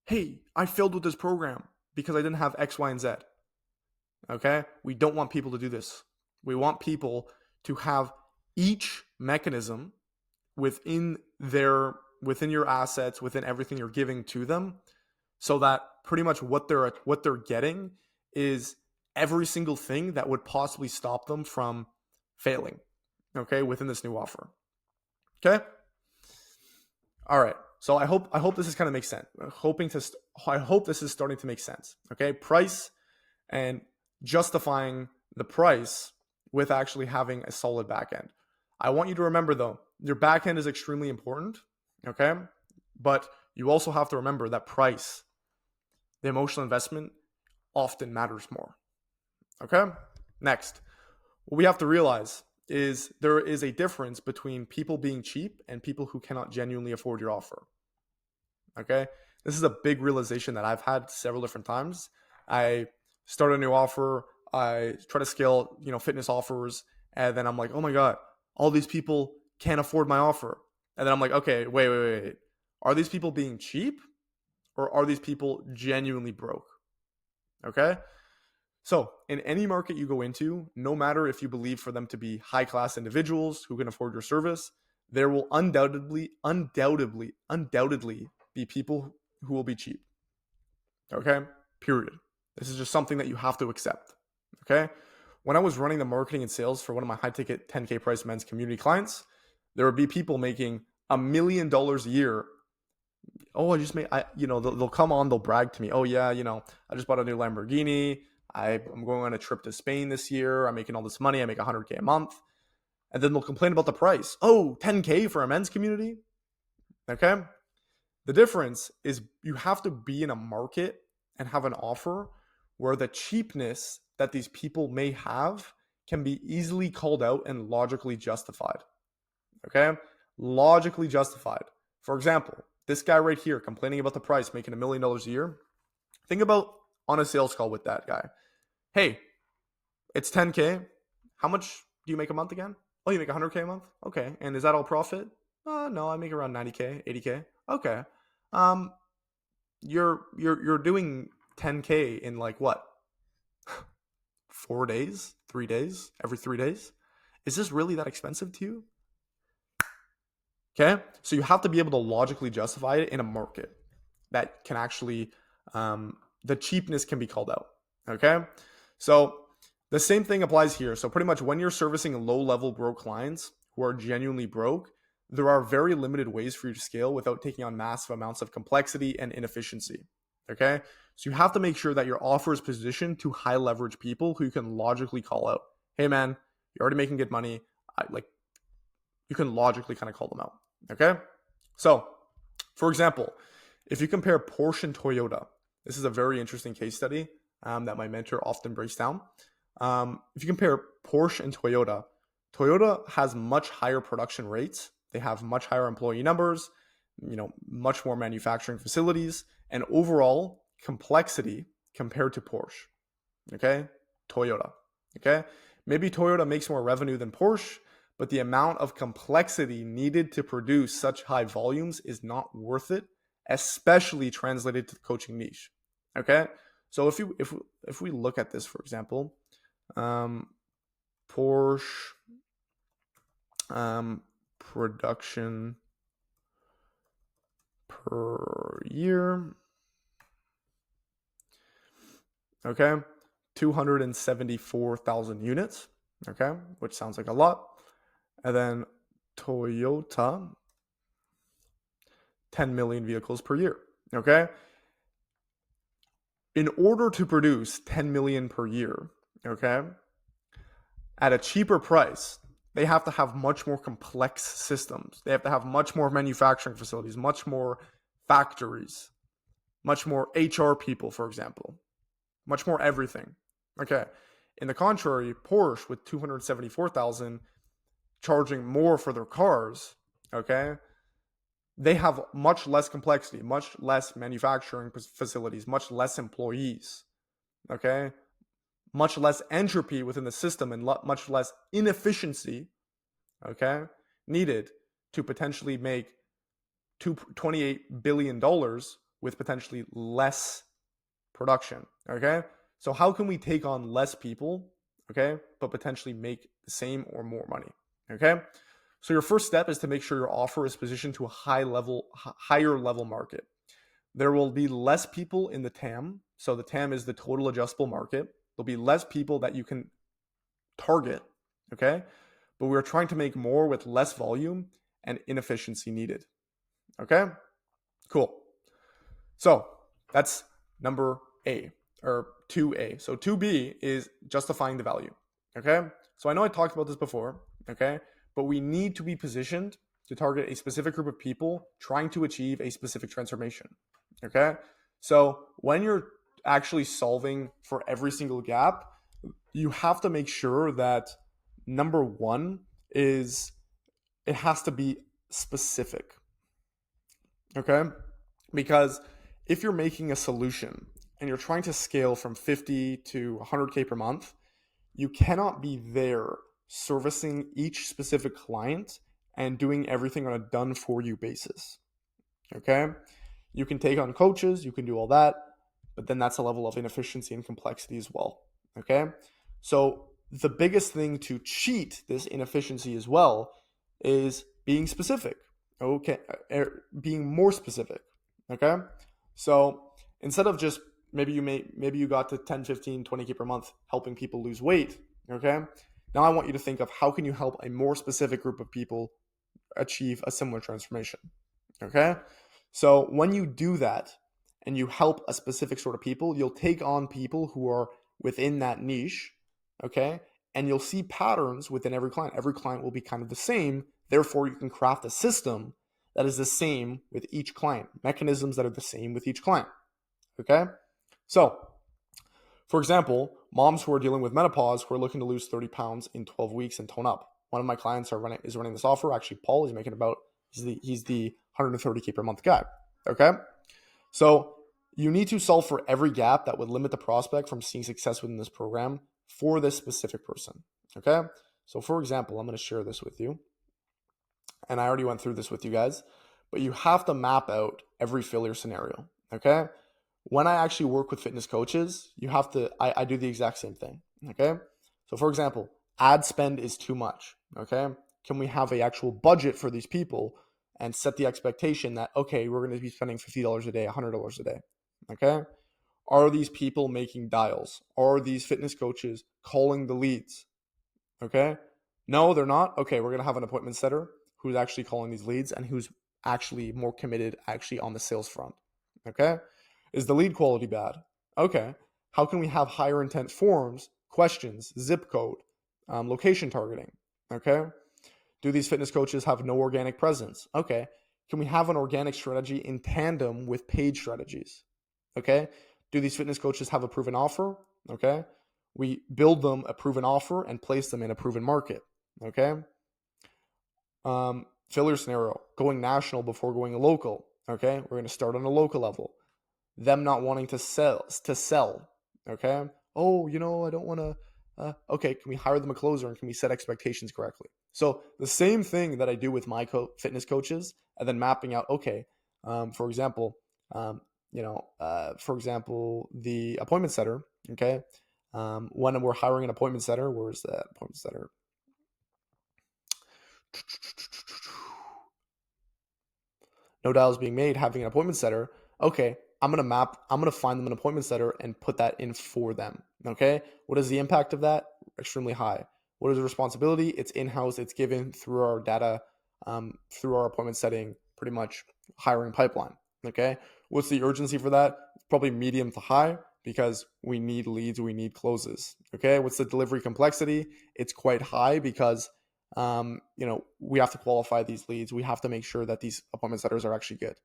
hey, I failed with this program because I didn't have X, Y, and Z. Okay? We don't want people to do this. We want people to have each mechanism within your assets, within everything you're giving to them, so that pretty much what they're getting is every single thing that would possibly stop them from failing, okay, within this new offer. Okay? All right. So I hope this is kind of makes sense. I hope this is starting to make sense. Okay? Price and justifying the price with actually having a solid back end. I want you to remember though, your back end is extremely important, okay? But you also have to remember that price, the emotional investment, often matters more. Okay? Next, what we have to realize is there is a difference between people being cheap and people who cannot genuinely afford your offer. Okay? This is a big realization that I've had several different times. I start a new offer, I try to scale, fitness offers, and then I'm like, oh my God, all these people can't afford my offer. And then I'm like, okay, wait. Are these people being cheap or are these people genuinely broke? Okay? So in any market you go into, no matter if you believe for them to be high-class individuals who can afford your service, there will undoubtedly be people who will be cheap. Okay? Period. This is just something that you have to accept. Okay? When I was running the marketing and sales for one of my high-ticket 10K price men's community clients, there would be people making $1 million a year. Oh, they'll come on, they'll brag to me. Oh yeah, I just bought a new Lamborghini. I'm going on a trip to Spain this year. I'm making all this money. I make $100K a month. And then they'll complain about the price. Oh, $10K for a men's community. Okay. The difference is you have to be in a market and have an offer where the cheapness that these people may have can be easily called out and logically justified. Okay. Logically justified. For example, this guy right here complaining about the price, making $1 million a year. Think about on a sales call with that guy. Hey, it's 10K. How much do you make a month again? Oh, you make 100K a month? Okay. And is that all profit? No, I make around 90K, 80K. Okay. You're doing 10K in like what? 4 days? 3 days? Every 3 days? Is this really that expensive to you? Okay. So you have to be able to logically justify it in a market that can actually, the cheapness can be called out. Okay. So the same thing applies here. So pretty much when you're servicing low-level broke clients who are genuinely broke, there are very limited ways for you to scale without taking on massive amounts of complexity and inefficiency. Okay. So you have to make sure that your offer is positioned to high leverage people who you can logically call out. Hey man, you're already making good money. You can logically kind of call them out. Okay. So for example, if you compare Porsche and Toyota, this is a very interesting case study that my mentor often breaks down. If you compare Porsche and Toyota, Toyota has much higher production rates. They have much higher employee numbers, much more manufacturing facilities, and overall complexity compared to Porsche. Okay, Toyota. Okay, Maybe Toyota makes more revenue than Porsche, but the amount of complexity needed to produce such high volumes is not worth it, especially translated to the coaching niche. Okay, so if we look at this, for example, Porsche production per year, okay, 274,000 units, okay, which sounds like a lot. And then Toyota, 10 million vehicles per year, okay? In order to produce 10 million per year, okay, at a cheaper price, they have to have much more complex systems. They have to have much more manufacturing facilities, much more factories, much more HR people, for example, much more everything. Okay. In the contrary, Porsche with 274,000 charging more for their cars, okay, they have much less complexity, much less manufacturing facilities, much less employees, okay, much less entropy within the system, and much less inefficiency, okay, needed to potentially make $28 billion with potentially less production, okay? So how can we take on less people, okay, but potentially make the same or more money, okay? So your first step is to make sure your offer is positioned to a higher level market. There will be less people in the TAM. So the TAM is the total adjustable market. There'll be less people that you can target, okay? But we're trying to make more with less volume and inefficiency needed, okay? Cool. So that's number A, or 2A. So 2B is justifying the value, okay? So I know I talked about this before, okay? But we need to be positioned to target a specific group of people trying to achieve a specific transformation, okay? So when you're actually solving for every single gap, you have to make sure that number one is it has to be specific, okay? Because if you're making a solution and you're trying to scale from 50 to 100K per month, you cannot be there servicing each specific client and doing everything on a done for you basis, okay? You can take on coaches, you can do all that, but then that's a level of inefficiency and complexity as well, okay? So the biggest thing to cheat this inefficiency as well is being specific, okay? Being more specific, okay? So instead of just maybe you got to 10, 15, 20K per month helping people lose weight, okay? Now I want you to think of how can you help a more specific group of people achieve a similar transformation, okay? So when you do that and you help a specific sort of people, you'll take on people who are within that niche, okay? And you'll see patterns within every client. Every client will be kind of the same. Therefore, you can craft a system that is the same with each client, mechanisms that are the same with each client, okay? So, for example, moms who are dealing with menopause who are looking to lose 30 pounds in 12 weeks and tone up. One of my clients is running this offer. Actually, Paul is making about, he's the 130K per month guy, okay? So you need to solve for every gap that would limit the prospect from seeing success within this program for this specific person, okay? So for example, I'm going to share this with you. And I already went through this with you guys, but you have to map out every failure scenario, okay? When I actually work with fitness coaches, I do the exact same thing, okay? So for example, ad spend is too much, okay? Can we have an actual budget for these people and set the expectation that, okay, we're going to be spending $50 a day, $100 a day, okay? Are these people making dials? Are these fitness coaches calling the leads, okay? No, they're not. Okay, we're going to have an appointment setter who's actually calling these leads and who's actually more committed actually on the sales front, okay? Is the lead quality bad? Okay. How can we have higher intent forms, questions, zip code, location targeting? Okay. Do these fitness coaches have no organic presence? Okay. Can we have an organic strategy in tandem with paid strategies? Okay. Do these fitness coaches have a proven offer? Okay. We build them a proven offer and place them in a proven market. Okay. Failure scenario, going national before going local. Okay. We're going to start on a local level. Them not wanting to sell, okay? Oh, I don't want to Okay, can we hire them a closer and can we set expectations correctly? So the same thing that I do with my fitness coaches, and then mapping out, okay, for example, for example, the appointment setter, okay, when we're hiring an appointment setter, where is that appointment setter? No dials being made, having an appointment setter. Okay, I'm gonna find them an appointment setter and put that in for them. Okay, what is the impact of that? Extremely high. What is the responsibility? It's in-house, it's given through our data, through our appointment setting, pretty much hiring pipeline. Okay, what's the urgency for that? Probably medium to high, because we need leads, we need closes. Okay, what's the delivery complexity? It's quite high because we have to qualify these leads. We have to make sure that these appointment setters are actually good.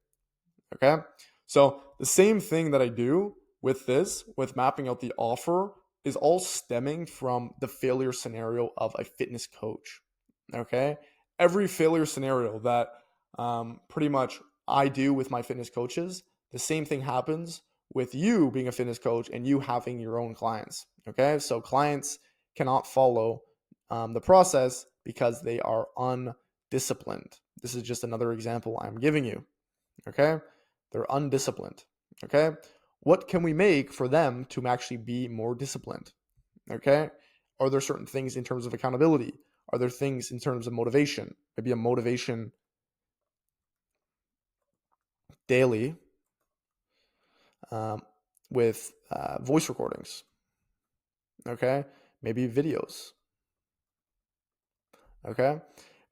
Okay. So the same thing that I do with this, with mapping out the offer, is all stemming from the failure scenario of a fitness coach. Okay. Every failure scenario that pretty much I do with my fitness coaches, the same thing happens with you being a fitness coach and you having your own clients. Okay. So clients cannot follow the process because they are undisciplined. This is just another example I'm giving you. Okay. They're undisciplined. Okay. What can we make for them to actually be more disciplined? Okay. Are there certain things in terms of accountability? Are there things in terms of motivation? Maybe a motivation daily with voice recordings. Okay. Maybe videos. Okay.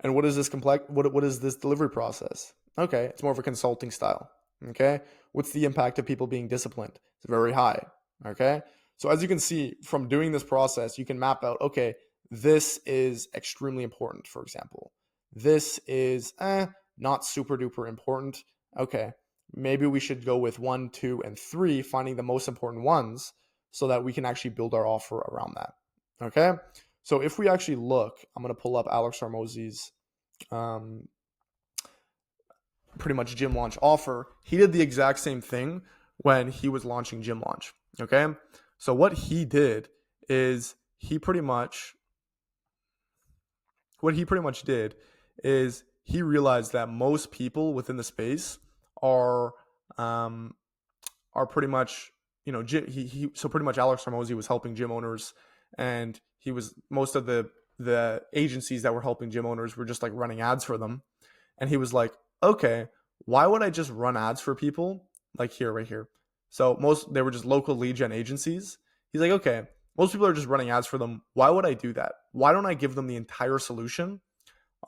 And what is this complex? What is this delivery process? Okay. It's more of a consulting style. Okay. What's the impact of people being disciplined? It's very high. Okay. So as you can see from doing this process, you can map out, okay, this is extremely important, for example. This is not super duper important. Okay. Maybe we should go with 1, 2, and 3, finding the most important ones so that we can actually build our offer around that. Okay. So if we actually look, I'm going to pull up Alex Hormozi's pretty much gym launch offer. He did the exact same thing when he was launching Gym Launch. Okay. So what he did is he pretty much realized that most people within the space are pretty much, so pretty much Alex Hormozi was helping gym owners, and he was, most of the agencies that were helping gym owners were just like running ads for them. And he was like, okay, why would I just run ads for people like here, right here? So they were just local lead gen agencies. He's like, okay, most people are just running ads for them. Why would I do that? Why don't I give them the entire solution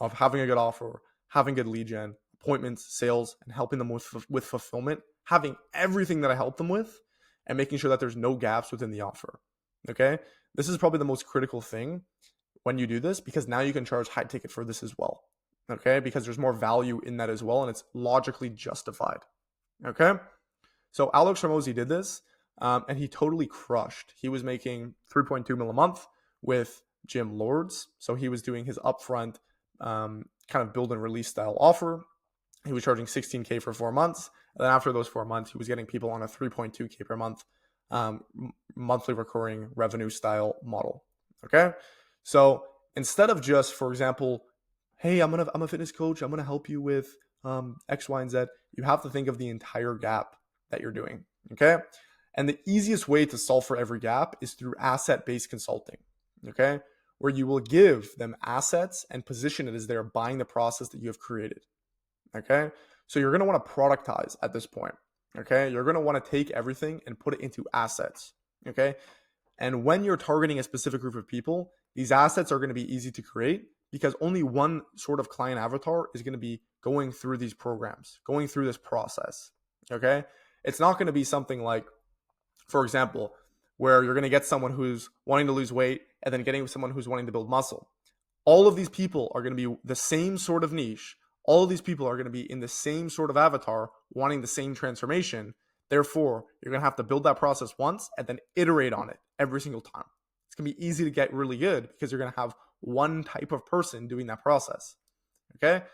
of having a good offer, having good lead gen, appointments, sales, and helping them with fulfillment, having everything that I help them with, and making sure that there's no gaps within the offer. Okay. This is probably the most critical thing when you do this, because now you can charge high ticket for this as well. Okay. Because there's more value in that as well, and it's logically justified. Okay. So Alex Hormozi did this, and he totally crushed. He was making 3.2 mil a month with Gym Lords. So he was doing his upfront kind of build and release style offer. He was charging $16K for 4 months. And then after those 4 months, he was getting people on a $3.2K per month monthly recurring revenue style model. Okay. So instead of just, for example, hey, I'm a fitness coach, I'm gonna help you with X, Y, and Z, you have to think of the entire gap that you're doing. Okay. And the easiest way to solve for every gap is through asset-based consulting. Okay. Where you will give them assets and position it as they're buying the process that you have created. Okay. So you're going to want to productize at this point. Okay. You're going to want to take everything and put it into assets. Okay. And when you're targeting a specific group of people, these assets are going to be easy to create because only one sort of client avatar is going to be going through these programs, going through this process. Okay. It's not going to be something like, for example, where you're going to get someone who's wanting to lose weight and then getting someone who's wanting to build muscle. All of these people are going to be the same sort of niche. All of these people are going to be in the same sort of avatar, wanting the same transformation. Therefore, you're going to have to build that process once and then iterate on it every single time. It's going to be easy to get really good because you're going to have one type of person doing that process. Okay.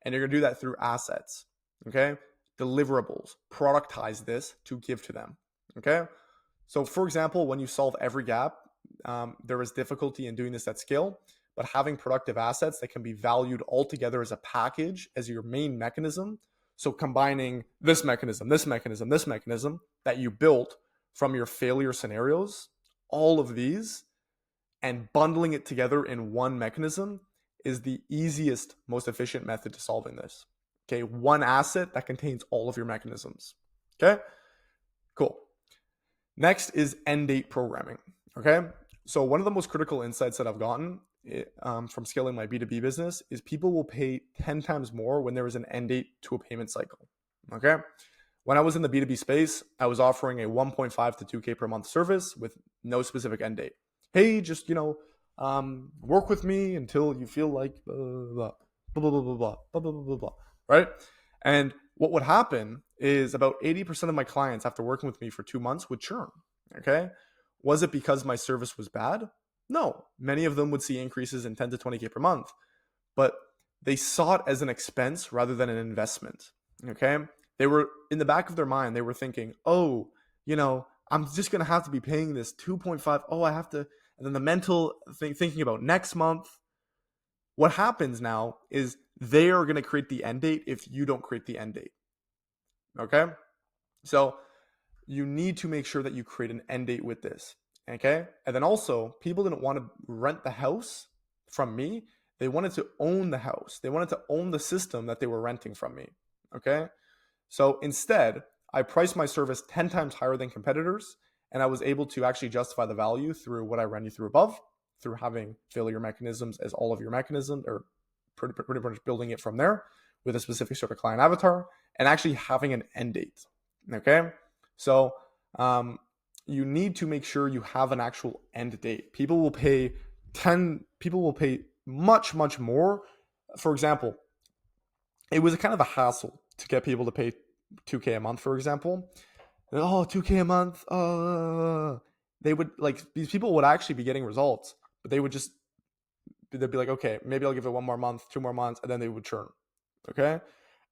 And you're going to do that through assets. Okay. Deliverables. Productize this to give to them. Okay. So for example, when you solve every gap, there is difficulty in doing this at scale, but having productive assets that can be valued altogether as a package as your main mechanism. So combining this mechanism that you built from your failure scenarios, all of these, and bundling it together in one mechanism is the easiest, most efficient method to solving this. Okay, one asset that contains all of your mechanisms. Okay, cool. Next is end date programming. Okay, so one of the most critical insights that I've gotten from scaling my B2B business is people will pay 10 times more when there is an end date to a payment cycle. Okay, when I was in the B2B space, I was offering a 1.5 to 2K per month service with no specific end date. Hey, just, work with me until you feel like blah, blah, blah, blah, blah, blah, blah, blah, blah, blah, right? And what would happen is about 80% of my clients after working with me for 2 months would churn. Okay. Was it because my service was bad? No. Many of them would see increases in 10 to 20K per month, but they saw it as an expense rather than an investment. Okay. They were in the back of their mind, they were thinking, oh, I'm just going to have to be paying this 2.5. Oh, I have to. And then the mental thinking about next month. What happens now is they are going to create the end date if you don't create the end date. Okay. So you need to make sure that you create an end date with this. Okay. And then also, people didn't want to rent the house from me. They wanted to own the house. They wanted to own the system that they were renting from me. Okay. So instead, I priced my service 10 times higher than competitors, and I was able to actually justify the value through what I ran you through above, through having failure mechanisms as all of your mechanisms, or pretty much building it from there with a specific sort of client avatar, and actually having an end date. Okay, so you need to make sure you have an actual end date. People will pay much more. For example, it was a kind of a hassle to get people to pay 2K a month, for example. Oh, 2K a month. They would these people would actually be getting results, but they'd be like, okay, maybe I'll give it 1 more month, 2 more months, and then they would churn. Okay.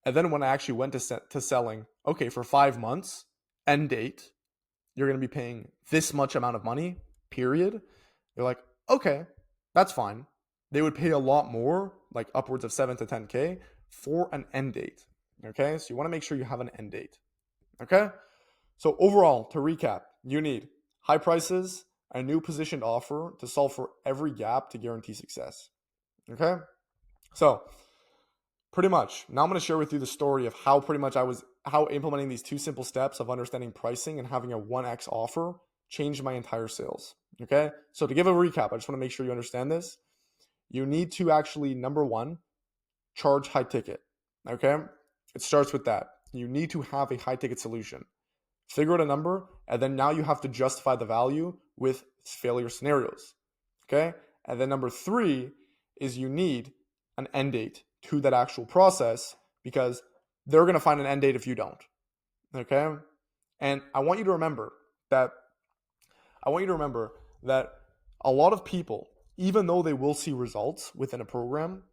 And then when I actually went to selling, okay, for 5 months, end date, you're going to be paying this much amount of money, period. You're like, okay, that's fine. They would pay a lot more, like upwards of 7 to 10K for an end date. Okay. So you want to make sure you have an end date. Okay. So overall, to recap, you need high prices, a new positioned offer to solve for every gap to guarantee success. Okay. So pretty much, now I'm going to share with you the story of how implementing these 2 simple steps of understanding pricing and having a 1x offer changed my entire sales. Okay. So to give a recap, I just want to make sure you understand this. You need to actually, number 1, charge high ticket. Okay. It starts with that. You need to have a high ticket solution. Figure out a number, and then now you have to justify the value with failure scenarios. Okay. And then number 3 is you need an end date to that actual process, because they're going to find an end date if you don't. Okay. And I want you to remember that a lot of people, even though they will see results within a program,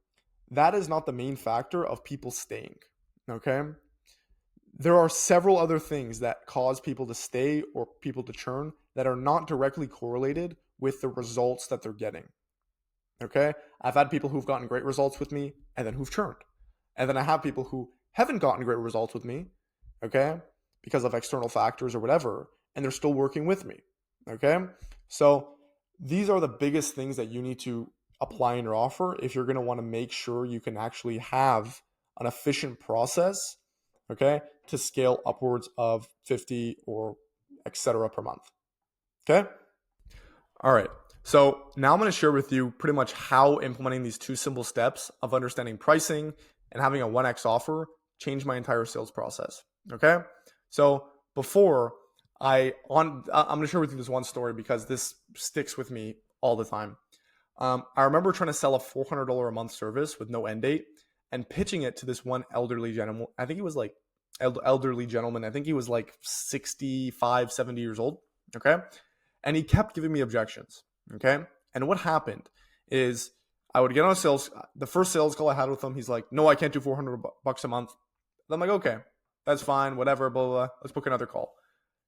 that is not the main factor of people staying. Okay. There are several other things that cause people to stay or people to churn that are not directly correlated with the results that they're getting. Okay. I've had people who've gotten great results with me and then who've churned. And then I have people who haven't gotten great results with me, okay, because of external factors or whatever, and they're still working with me. Okay. So these are the biggest things that you need to apply in your offer if you're going to want to make sure you can actually have an efficient process, okay, to scale upwards of 50 or etc. per month. Okay. All right. So now I'm going to share with you pretty much how implementing these 2 simple steps of understanding pricing and having a 1x offer changed my entire sales process. Okay. So before I'm going to share with you this one story because this sticks with me all the time. I remember trying to sell a $400 a month service with no end date and pitching it to this one elderly gentleman. I think he was like elderly gentleman. I think he was like 65, 70 years old. Okay. And he kept giving me objections. Okay. And what happened is I would get on the first sales call I had with him. He's like, no, I can't do $400 a month. I'm like, okay, that's fine. Whatever, blah, blah, blah. Let's book another call.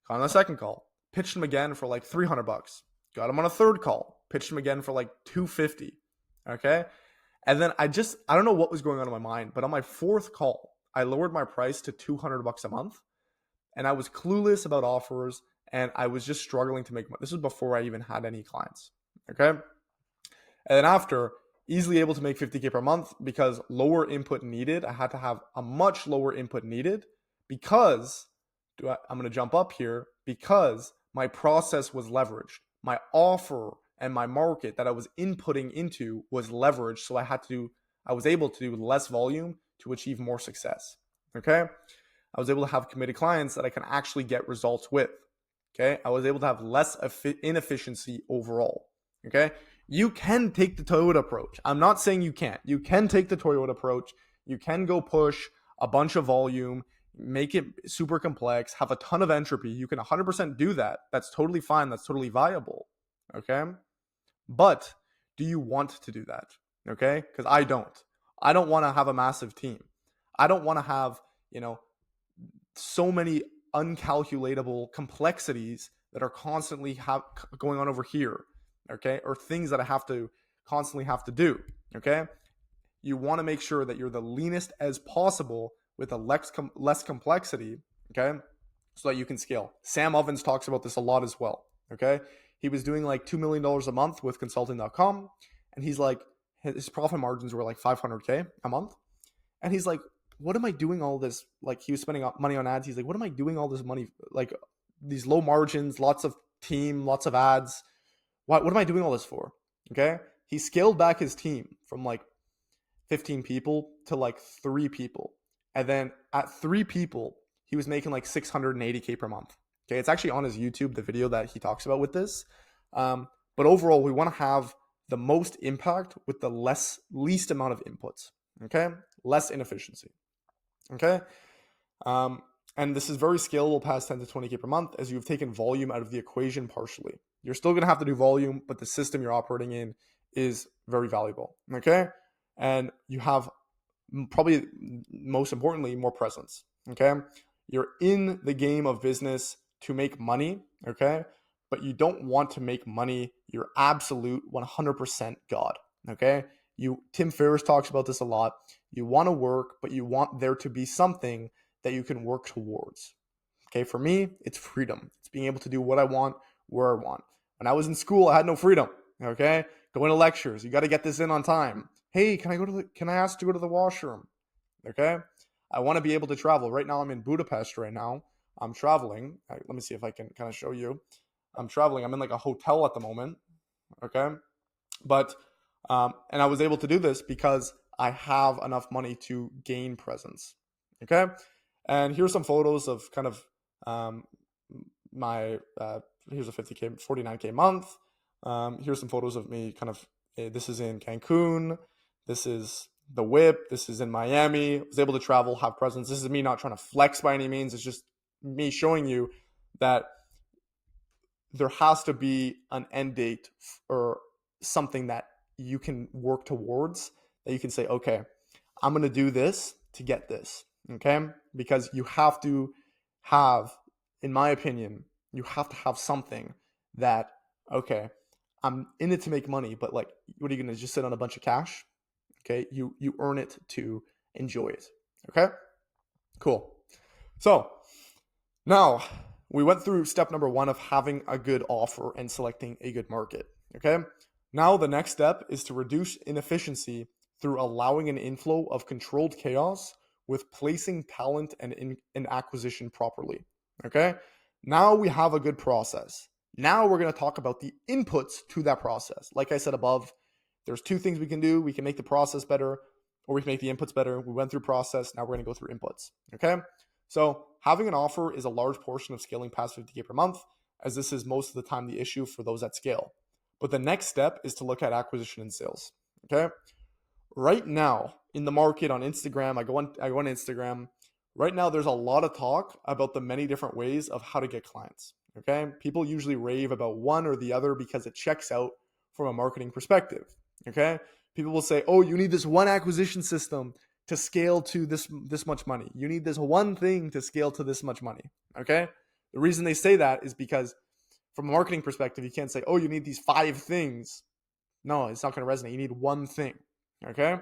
On the second call, pitched him again for like $300. got him on a third call, pitched him again for like 250. Okay. And then I don't know what was going on in my mind, but on my fourth call, I lowered my price to $200 a month. And I was clueless about offers and I was just struggling to make money. This was before I even had any clients. Okay. And then after, easily able to make 50K per month because lower input needed. I had to have a much lower input needed because I'm going to jump up here because my process was leveraged. My offer and my market that I was inputting into was leveraged. So I was able to do less volume to achieve more success. Okay. I was able to have committed clients that I can actually get results with. Okay. I was able to have less inefficiency overall. Okay. You can take the Toyota approach. I'm not saying you can't. You can take the Toyota approach. You can go push a bunch of volume, make it super complex, have a ton of entropy. You can 100% do that. That's totally fine. That's totally viable. Okay. But do you want to do that? Okay. Because I don't. I don't want to have a massive team. I don't want to have, so many uncalculatable complexities that are constantly going on over here, okay? Or things that I constantly have to do, okay? You want to make sure that you're the leanest as possible with a less complexity, okay? So that you can scale. Sam Ovens talks about this a lot as well, okay? He was doing like $2 million a month with consulting.com, and he's like, his profit margins were like 500K a month. And he's like, what am I doing all this? Like, he was spending money on ads. He's like, what am I doing all this money? Like, these low margins, lots of team, lots of ads. What am I doing all this for? Okay. He scaled back his team from like 15 people to like 3 people. And then at 3 people, he was making like 680K per month. Okay. It's actually on his YouTube, the video that he talks about with this. But overall, we want to have the most impact with the least amount of inputs. Okay. Less inefficiency. Okay. And this is very scalable past 10 to 20K per month as you've taken volume out of the equation partially. You're still going to have to do volume, but the system you're operating in is very valuable. Okay. And you have probably most importantly, more presence. Okay. You're in the game of business to make money. Okay. But you don't want to make money your absolute 100% God. Okay. Tim Ferriss talks about this a lot. You want to work, but you want there to be something that you can work towards. Okay, for me, it's freedom. It's being able to do what I want, where I want. When I was in school, I had no freedom. Okay, going to lectures, you got to get this in on time. Hey, can I ask to go to the washroom? Okay, I want to be able to travel. Right now, I'm in Budapest. Right now, I'm traveling. Let me see if I can kind of show you. I'm traveling. I'm in like a hotel at the moment. Okay, but and I was able to do this because I have enough money to gain presence. Okay. And here's some photos of kind of my, here's a 50K, 49K month. Here's some photos of me kind of, this is in Cancun. This is the whip. This is in Miami. I was able to travel, have presence. This is me not trying to flex by any means. It's just me showing you that there has to be an end date or something that you can work towards, that you can say, okay, I'm going to do this to get this. Okay. Because you have to have, in my opinion, you have to have something that, okay, I'm in it to make money, but like, what are you going to just sit on a bunch of cash? Okay. You earn it to enjoy it. Okay. Cool. So now we went through step number 1 of having a good offer and selecting a good market. Okay. Now the next step is to reduce inefficiency through allowing an inflow of controlled chaos with placing talent and acquisition properly. Okay. Now we have a good process. Now we're going to talk about the inputs to that process. Like I said above, there's 2 things we can do. We can make the process better, or we can make the inputs better. We went through process. Now we're going to go through inputs. Okay. So having an offer is a large portion of scaling past 50K per month, as this is most of the time the issue for those at scale. But the next step is to look at acquisition and sales. Okay. Right now in the market on Instagram, I go on Instagram. Right now, there's a lot of talk about the many different ways of how to get clients. Okay. People usually rave about one or the other because it checks out from a marketing perspective. Okay. People will say, oh, you need this one acquisition system to scale to this much money. You need this one thing to scale to this much money. Okay. The reason they say that is because from a marketing perspective, you can't say, oh, you need these 5 things. No, it's not going to resonate. You need one thing. Okay.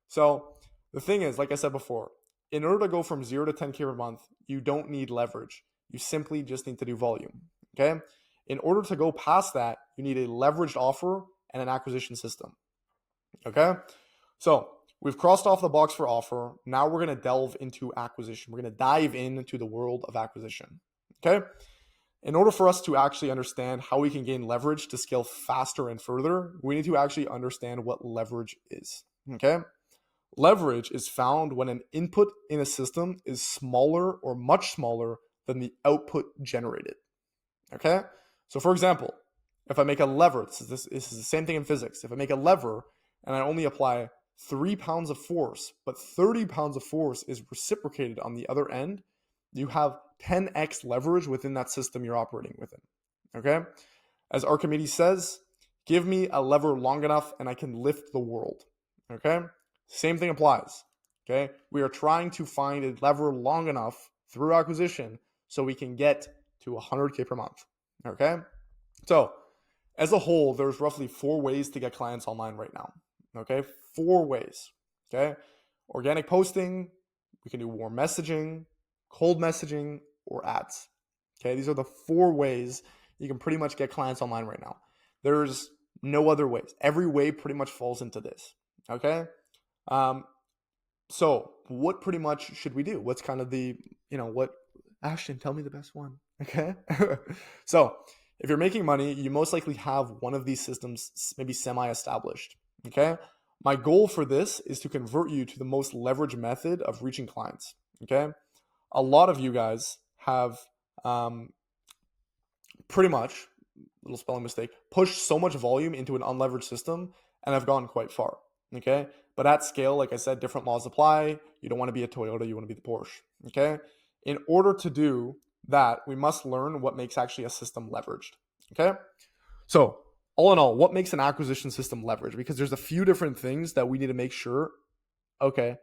So the thing is, like I said before, in order to go from 0 to 10K per month, you don't need leverage. You simply just need to do volume. Okay. In order to go past that, you need a leveraged offer and an acquisition system. Okay. So we've crossed off the box for offer. Now we're going to delve into acquisition. We're going to dive into the world of acquisition. Okay. In order for us to actually understand how we can gain leverage to scale faster and further, we need to actually understand what leverage is. Okay. Leverage is found when an input in a system is smaller or much smaller than the output generated. Okay. So for example, if I make a lever, this is the same thing in physics. If I make a lever and I only apply 3 pounds of force, but 30 pounds of force is reciprocated on the other end, you have 10x leverage within that system you're operating within. Okay. As Archimedes says, give me a lever long enough and I can lift the world. Okay. Same thing applies. Okay. We are trying to find a lever long enough through acquisition so we can get to 100K per month. Okay. So as a whole, there's roughly 4 ways to get clients online right now. Okay. 4 ways. Okay. Organic posting. We can do warm messaging, cold messaging, or ads. Okay. These are the 4 ways you can pretty much get clients online right now. There's no other ways. Every way pretty much falls into this. Okay. So what pretty much should we do? What's kind of the, Ashton, tell me the best one. Okay. So if you're making money, you most likely have one of these systems maybe semi-established. Okay. My goal for this is to convert you to the most leveraged method of reaching clients. Okay. A lot of you guys have pretty much, little spelling mistake, pushed so much volume into an unleveraged system and have gone quite far. Okay. But at scale, like I said, different laws apply. You don't want to be a Toyota, you want to be the Porsche. Okay. In order to do that, we must learn what makes actually a system leveraged. Okay. So all in all, what makes an acquisition system leveraged? Because there's a few different things that we need to make sure, okay,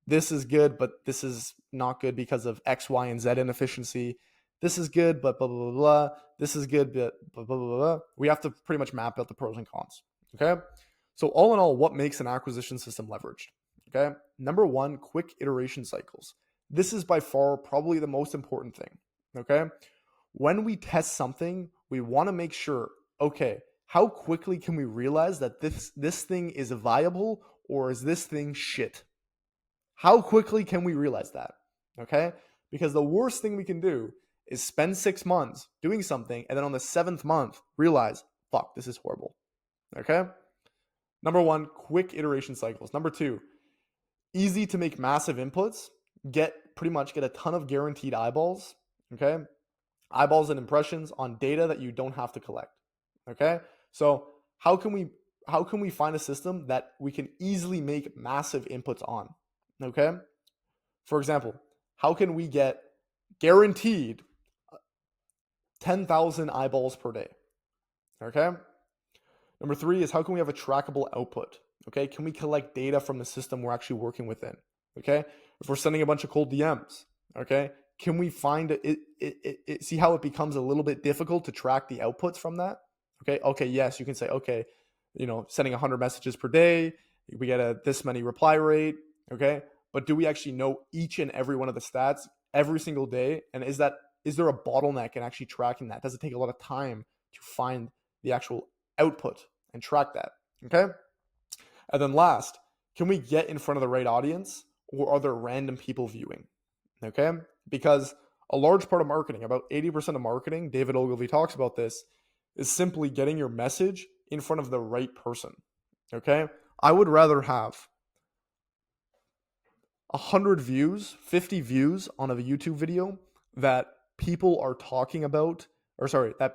this is good, but this is not good because of X, Y, and Z inefficiency. This is good, but blah, blah, blah, blah. This is good, but blah, blah, blah, blah. We have to pretty much map out the pros and cons. Okay. So all in all, what makes an acquisition system leveraged? Okay. Number 1, quick iteration cycles. This is by far probably the most important thing. Okay. When we test something, we want to make sure, okay, how quickly can we realize that this thing is viable or is this thing shit? How quickly can we realize that? Okay. Because the worst thing we can do is spend 6 months doing something and then on the 7th month realize, fuck, this is horrible. Okay. Number 1, quick iteration cycles. Number 2, easy to make massive inputs, get a ton of guaranteed eyeballs. Okay. Eyeballs and impressions on data that you don't have to collect. Okay. So how can we find a system that we can easily make massive inputs on? Okay. For example, how can we get guaranteed 10,000 eyeballs per day? Okay. Number 3 is how can we have a trackable output? Okay. Can we collect data from the system we're actually working within? Okay. If we're sending a bunch of cold DMs, okay, can we find it? See how it becomes a little bit difficult to track the outputs from that? Okay. Yes, you can say, okay, sending 100 messages per day, we get this many reply rate. Okay. But do we actually know each and every one of the stats every single day? And is there a bottleneck in actually tracking that? Does it take a lot of time to find the actual output and track that? Okay. And then last, can we get in front of the right audience or are there random people viewing? Okay. Because a large part of marketing, about 80% of marketing, David Ogilvy talks about this, is simply getting your message in front of the right person. Okay. I would rather have 100 views, 50 views on a YouTube video that people are talking about, that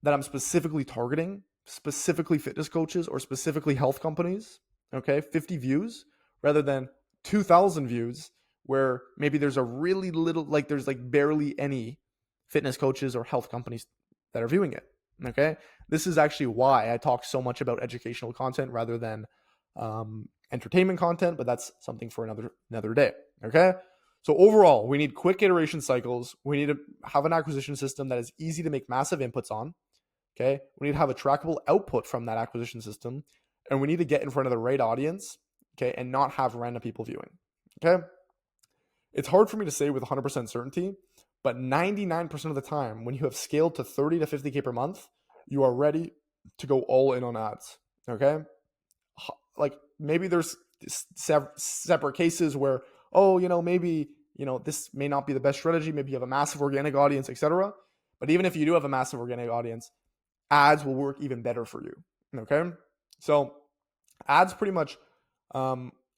I'm specifically targeting, specifically fitness coaches or specifically health companies. Okay. 50 views rather than 2,000 views where maybe there's a really little, there's barely any fitness coaches or health companies that are viewing it. Okay. This is actually why I talk so much about educational content rather than entertainment content, but that's something for another day. Okay. So overall, we need quick iteration cycles. We need to have an acquisition system that is easy to make massive inputs on. Okay. We need to have a trackable output from that acquisition system. And we need to get in front of the right audience. Okay. And not have random people viewing. Okay. It's hard for me to say with 100% certainty, but 99% of the time, when you have scaled to 30 to 50K per month, you are ready to go all in on ads. Okay. Like maybe there's separate cases where, oh, maybe, this may not be the best strategy. Maybe you have a massive organic audience, etc. But even if you do have a massive organic audience, ads will work even better for you. Okay. So ads pretty much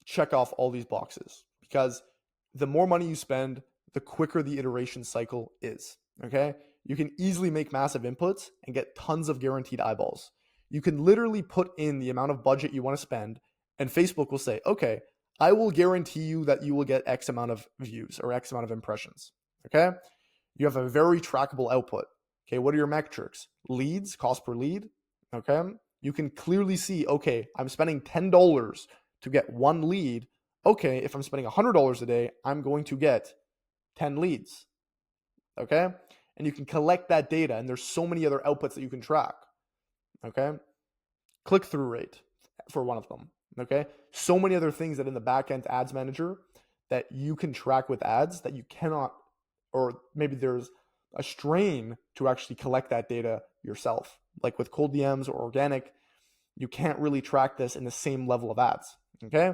check off all these boxes, because the more money you spend, the quicker the iteration cycle is. Okay. You can easily make massive inputs and get tons of guaranteed eyeballs. You can literally put in the amount of budget you want to spend, and Facebook will say, okay, I will guarantee you that you will get X amount of views or X amount of impressions. Okay. You have a very trackable output. Okay. What are your metrics? Leads, cost per lead. Okay. You can clearly see, okay, I'm spending $10 to get one lead. Okay. If I'm spending $100 a day, I'm going to get 10 leads. Okay. And you can collect that data, and there's so many other outputs that you can track. Okay. Click-through rate for one of them. Okay. So many other things that in the backend ads manager that you can track with ads that you cannot, or maybe there's a strain to actually collect that data yourself. Like with cold DMs or organic, you can't really track this in the same level of ads. Okay.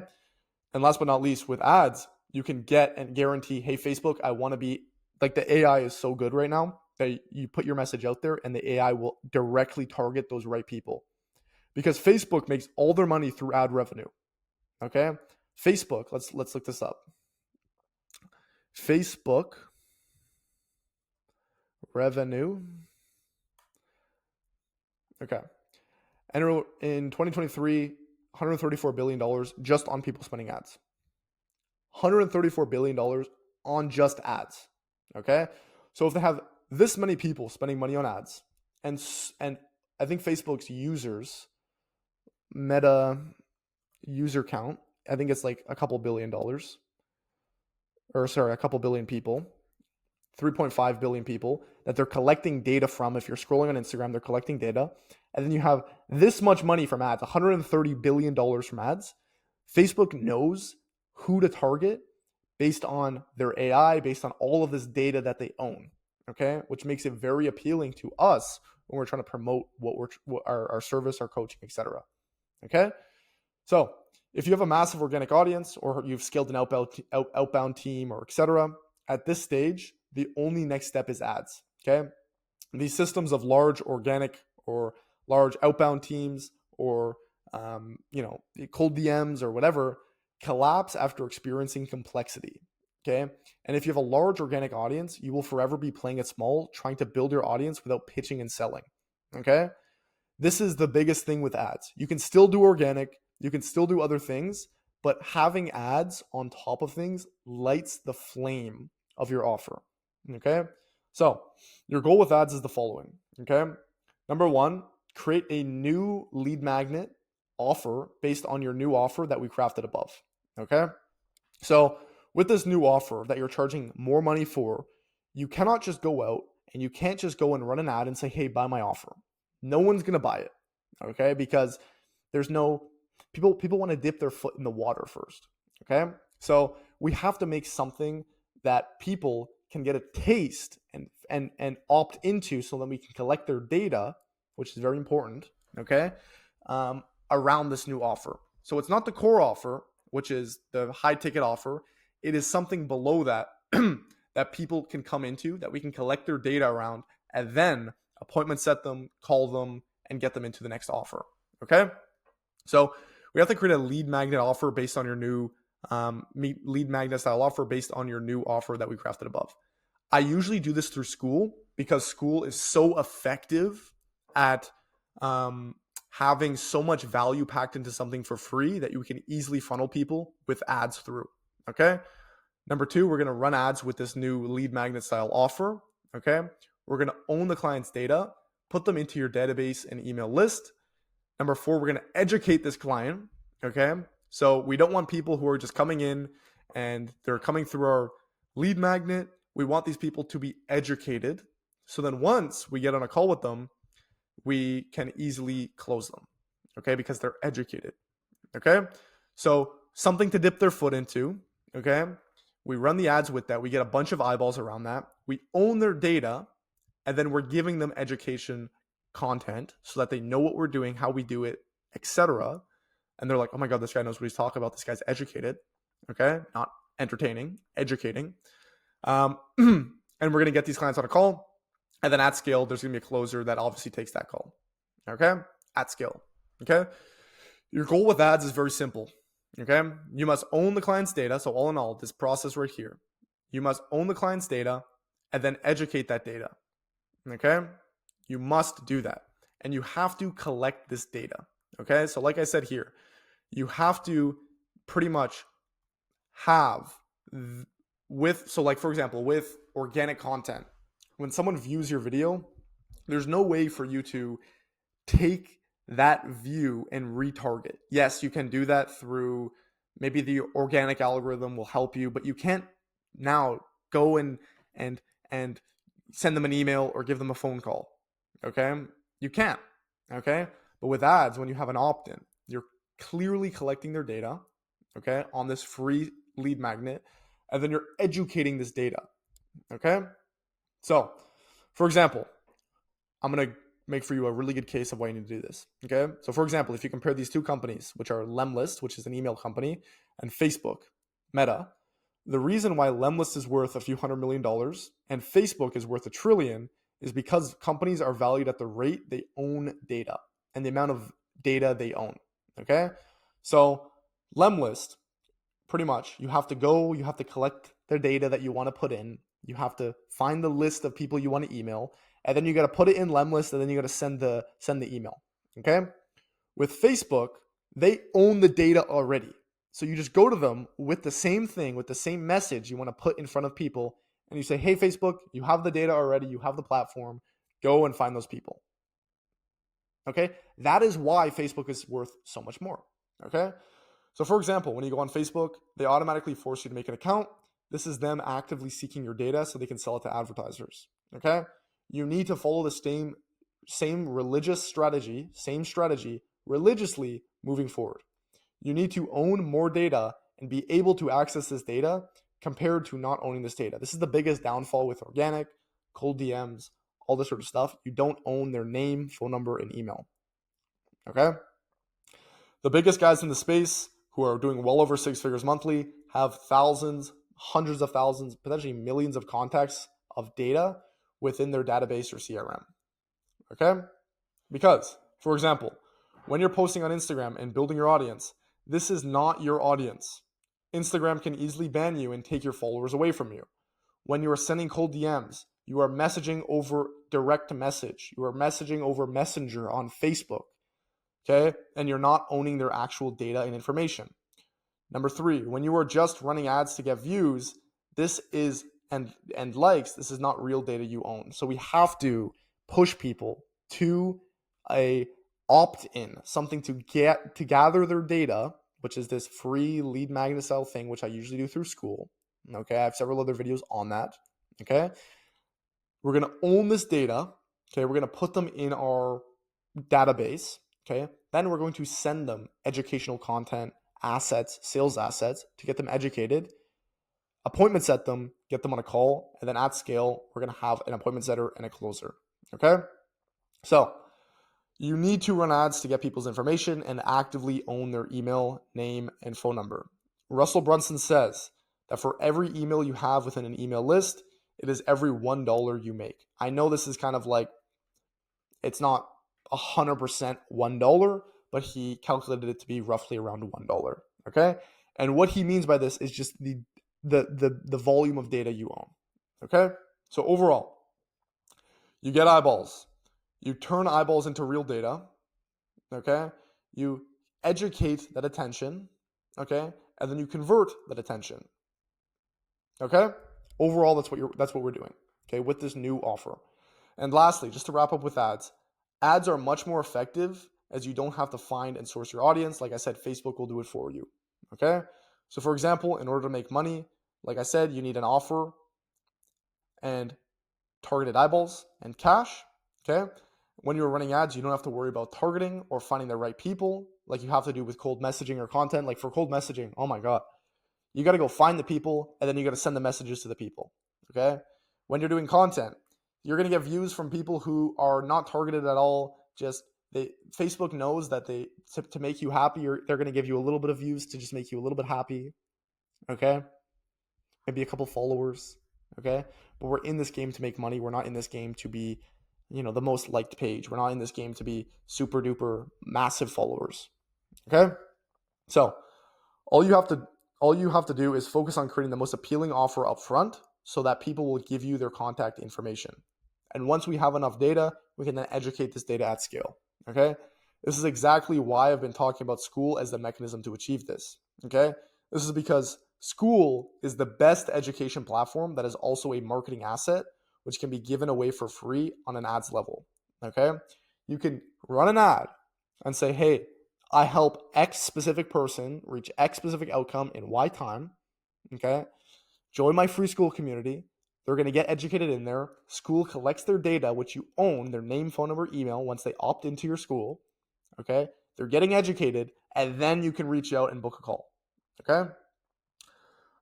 And last but not least, with ads, you can get and guarantee, hey, Facebook, I want to be like, the AI is so good right now that you put your message out there and the AI will directly target those right people, because Facebook makes all their money through ad revenue. Okay. Facebook, let's look this up. Facebook revenue. Okay. And in 2023, $134 billion just on people spending ads. $134 billion on just ads. Okay. So if they have this many people spending money on ads, and I think Facebook's meta user count, I think it's like a couple billion people, 3.5 billion people that they're collecting data from. If you're scrolling on Instagram, they're collecting data. And then you have this much money from ads, $130 billion from ads. Facebook knows who to target based on their AI, based on all of this data that they own. Okay. Which makes it very appealing to us when we're trying to promote our service, our coaching, etc. Okay. So if you have a massive organic audience, or you've scaled an outbound team, or etc., at this stage, the only next step is ads. Okay. These systems of large organic or large outbound teams, or cold DMs or whatever, collapse after experiencing complexity. Okay. And if you have a large organic audience, you will forever be playing it small, trying to build your audience without pitching and selling. Okay. This is the biggest thing with ads. You can still do organic, you can still do other things, but having ads on top of things lights the flame of your offer. Okay. So your goal with ads is the following. Okay. Number one, create a new lead magnet offer based on your new offer that we crafted above. Okay. So with this new offer that you're charging more money for, you cannot just go out and you can't just go and run an ad and say, hey, buy my offer. No one's going to buy it. Okay. Because there's no people want to dip their foot in the water first. Okay. So we have to make something that people can get a taste and opt into, so that we can collect their data, which is very important. Okay. Around this new offer. So it's not the core offer, which is the high ticket offer. It is something below that that people can come into, that we can collect their data around, and then appointment set them, call them, and get them into the next offer. Okay. So we have to create a lead magnet offer based on your new lead magnet style offer based on your new offer that we crafted above. I usually do this through Skool, because Skool is so effective at having so much value packed into something for free that you can easily funnel people with ads through. Okay. Number two, we're going to run ads with this new lead magnet style offer. Okay. We're going to own the client's data, put them into your database and email list. Number four, we're going to educate this client. Okay. So we don't want people who are just coming in and they're coming through lead magnet. We want these people to be educated. So then once we get on a call with them, we can easily close them, okay? Because they're educated, okay? So something to dip their foot into, okay? We run the ads with that. We get a bunch of eyeballs around that. We own their data, and then we're giving them education content so that they know what we're doing, how we do it, etc. And they're like, oh my God, this guy knows what he's talking about. This guy's educated, okay? Not entertaining, educating. And we're going to get these clients on a call. And then at scale, there's going to be a closer that obviously takes that call, okay? At scale, okay? Your goal with ads is very simple, okay? You must own the client's data. So all in all, this process right here, you must own the client's data and then educate that data, okay? You must do that. And you have to collect this data, okay? So like I said here, you have to pretty much have so like for example, with organic content, when someone views your video, there's no way for you to take that view and retarget. Yes, you can do that through maybe the organic algorithm will help you, but you can't now go and send them an email or give them a phone call. Okay? You can't. Okay? But with ads, when you have an opt-in, you're clearly collecting their data, okay, on this free lead magnet, and then you're educating this data. Okay? So, for example, I'm going to make for you a really good case of why you need to do this. Okay. So, for example, if you compare these two companies, which are Lemlist, which is an email company, and Facebook, Meta, the reason why Lemlist is worth a few $100 million and Facebook is worth $1 trillion is because companies are valued at the rate they own data and the amount of data they own. Okay. So, Lemlist, pretty much, you have to collect their data that you want to put in. You have to find the list of people you want to email, and then you got to put it in Lemlist, and then you got to send the email. Okay? With Facebook, they own the data already. So you just go to them with the same thing, with the same message you want to put in front of people, and you say, hey, Facebook, you have the data already. You have the platform. Go and find those people. Okay? That is why Facebook is worth so much more. Okay? So for example, when you go on Facebook, they automatically force you to make an account. This is them actively seeking your data so they can sell it to advertisers. Okay? You need to follow the same religious strategy, religiously moving forward. You need to own more data and be able to access this data compared to not owning this data. This is the biggest downfall with organic, cold DMs, all this sort of stuff. You don't own their name, phone number, and email. Okay? The biggest guys in the space who are doing well over 6 figures monthly have thousands, hundreds of thousands, potentially millions of contacts of data within their database or CRM. Okay? Because, for example, when you're posting on Instagram and building your audience, this is not your audience. Instagram can easily ban you and take your followers away from you. When you are sending cold DMs, you are messaging over direct message. You are messaging over Messenger on Facebook. Okay? And you're not owning their actual data and information. Number 3, when you are just running ads to get views, this is and likes, this is not real data you own. So we have to push people to a opt-in, something to gather their data, which is this free lead magnet style thing, which I usually do through Skool. Okay, I have several other videos on that. Okay, we're gonna own this data. Okay, we're gonna put them in our database. Okay, then we're going to send them educational content, assets, sales assets to get them educated, appointment set them, get them on a call, and then at scale, we're going to have an appointment setter and a closer. Okay? So you need to run ads to get people's information and actively own their email, name, and phone number. Russell Brunson says that for every email you have within an email list, it is every $1 you make. I know this is kind of like, it's not 100% $1, but he calculated it to be roughly around $1. Okay? And what he means by this is just the volume of data you own. Okay? So overall, you get eyeballs. You turn eyeballs into real data. Okay? You educate that attention. Okay? And then you convert that attention. Okay? Overall, that's what we're doing. Okay? With this new offer. And lastly, just to wrap up with ads are much more effective as you don't have to find and source your audience. Like I said, Facebook will do it for you. Okay? So for example, in order to make money, like I said, you need an offer and targeted eyeballs and cash. Okay. When you're running ads, you don't have to worry about targeting or finding the right people like you have to do with cold messaging or content. Like for cold messaging, oh my God, you got to go find the people and then you got to send the messages to the people. Okay. When you're doing content, you're going to get views from people who are not targeted at all. Just Facebook knows that to make you happy, they're going to give you a little bit of views to just make you a little bit happy. Okay. Maybe a couple followers. Okay. But we're in this game to make money. We're not in this game to be, the most liked page. We're not in this game to be super duper massive followers. Okay. So all you have to do is focus on creating the most appealing offer up front so that people will give you their contact information. And once we have enough data, we can then educate this data at scale. Okay. This is exactly why I've been talking about Skool as the mechanism to achieve this. Okay. This is because Skool is the best education platform that is also a marketing asset, which can be given away for free on an ads level. Okay. You can run an ad and say, hey, I help X specific person reach X specific outcome in Y time. Okay. Join my free Skool community. They're going to get educated in there. Skool collects their data, which you own, their name, phone number, email, once they opt into your Skool. Okay. They're getting educated, and then you can reach out and book a call. Okay.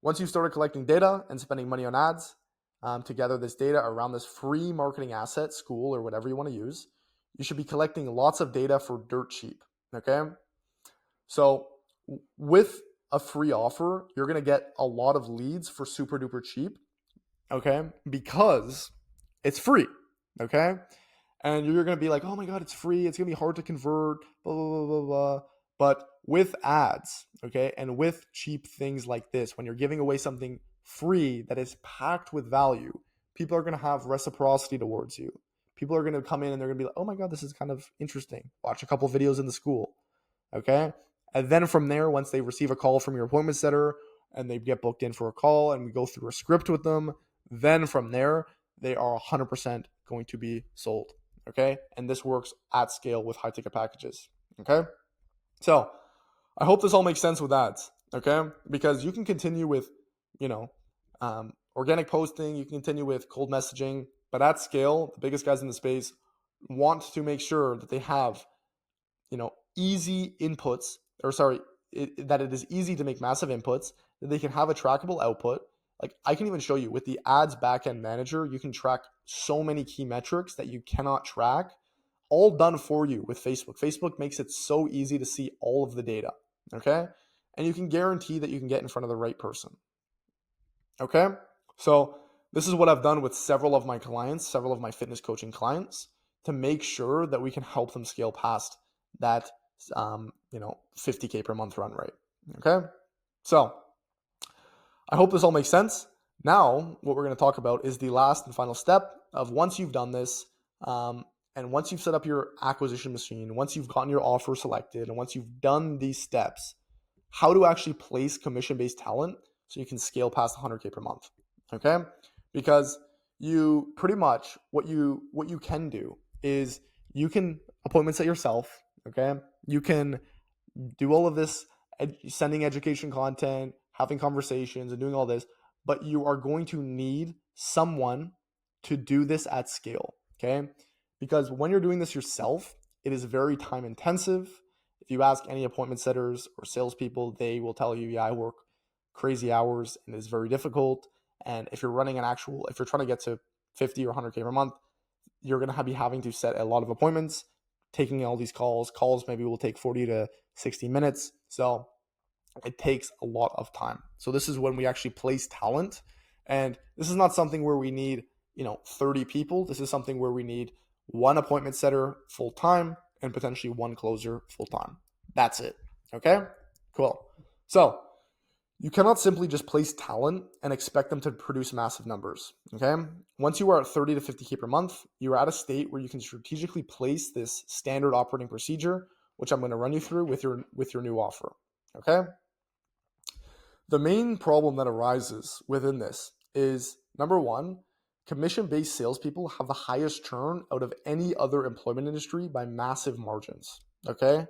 Once you've started collecting data and spending money on ads to gather this data around this free marketing asset, Skool, or whatever you want to use, you should be collecting lots of data for dirt cheap. Okay. So with a free offer, you're going to get a lot of leads for super duper cheap. Okay. Because it's free. Okay. And you're going to be like, oh my God, it's free. It's going to be hard to convert, blah, blah, blah, blah, blah. But with ads, okay, and with cheap things like this, when you're giving away something free that is packed with value, people are going to have reciprocity towards you. People are going to come in and they're going to be like, oh my God, this is kind of interesting. Watch a couple videos in the Skool. Okay. And then from there, once they receive a call from your appointment setter and they get booked in for a call and we go through a script with them, then from there, they are 100% going to be sold. Okay. And this works at scale with high ticket packages. Okay. So I hope this all makes sense with ads. Okay. Because you can continue with, organic posting, you can continue with cold messaging, but at scale, the biggest guys in the space want to make sure that they have, easy inputs, that it is easy to make massive inputs, that they can have a trackable output. Like I can even show you with the ads backend manager, you can track so many key metrics that you cannot track, all done for you with Facebook. Facebook makes it so easy to see all of the data. Okay. And you can guarantee that you can get in front of the right person. Okay. So this is what I've done with several of my clients, several of my fitness coaching clients, to make sure that we can help them scale past that 50K per month run rate. Okay. So I hope this all makes sense. Now, what we're going to talk about is the last and final step of once you've done this, and once you've set up your acquisition machine, once you've gotten your offer selected, and once you've done these steps, how to actually place commission-based talent so you can scale past 100K per month. Okay. Because you pretty much, what you can do is you can appointment set yourself. Okay. You can do all of this, sending education content, having conversations and doing all this, but you are going to need someone to do this at scale. Okay. Because when you're doing this yourself, it is very time intensive. If you ask any appointment setters or salespeople, they will tell you, yeah, I work crazy hours and it's very difficult. And if you're running if you're trying to get to 50 or 100K per month, you're going to be having to set a lot of appointments, taking all these calls. Calls maybe will take 40 to 60 minutes. So it takes a lot of time. So this is when we actually place talent. And this is not something where we need, 30 people. This is something where we need one appointment setter full time and potentially one closer full time. That's it. Okay, cool. So you cannot simply just place talent and expect them to produce massive numbers. Okay. Once you are at 30 to 50K per month, you're at a state where you can strategically place this standard operating procedure, which I'm going to run you through with your new offer. Okay. The main problem that arises within this is, number one, commission-based salespeople have the highest churn out of any other employment industry by massive margins. Okay.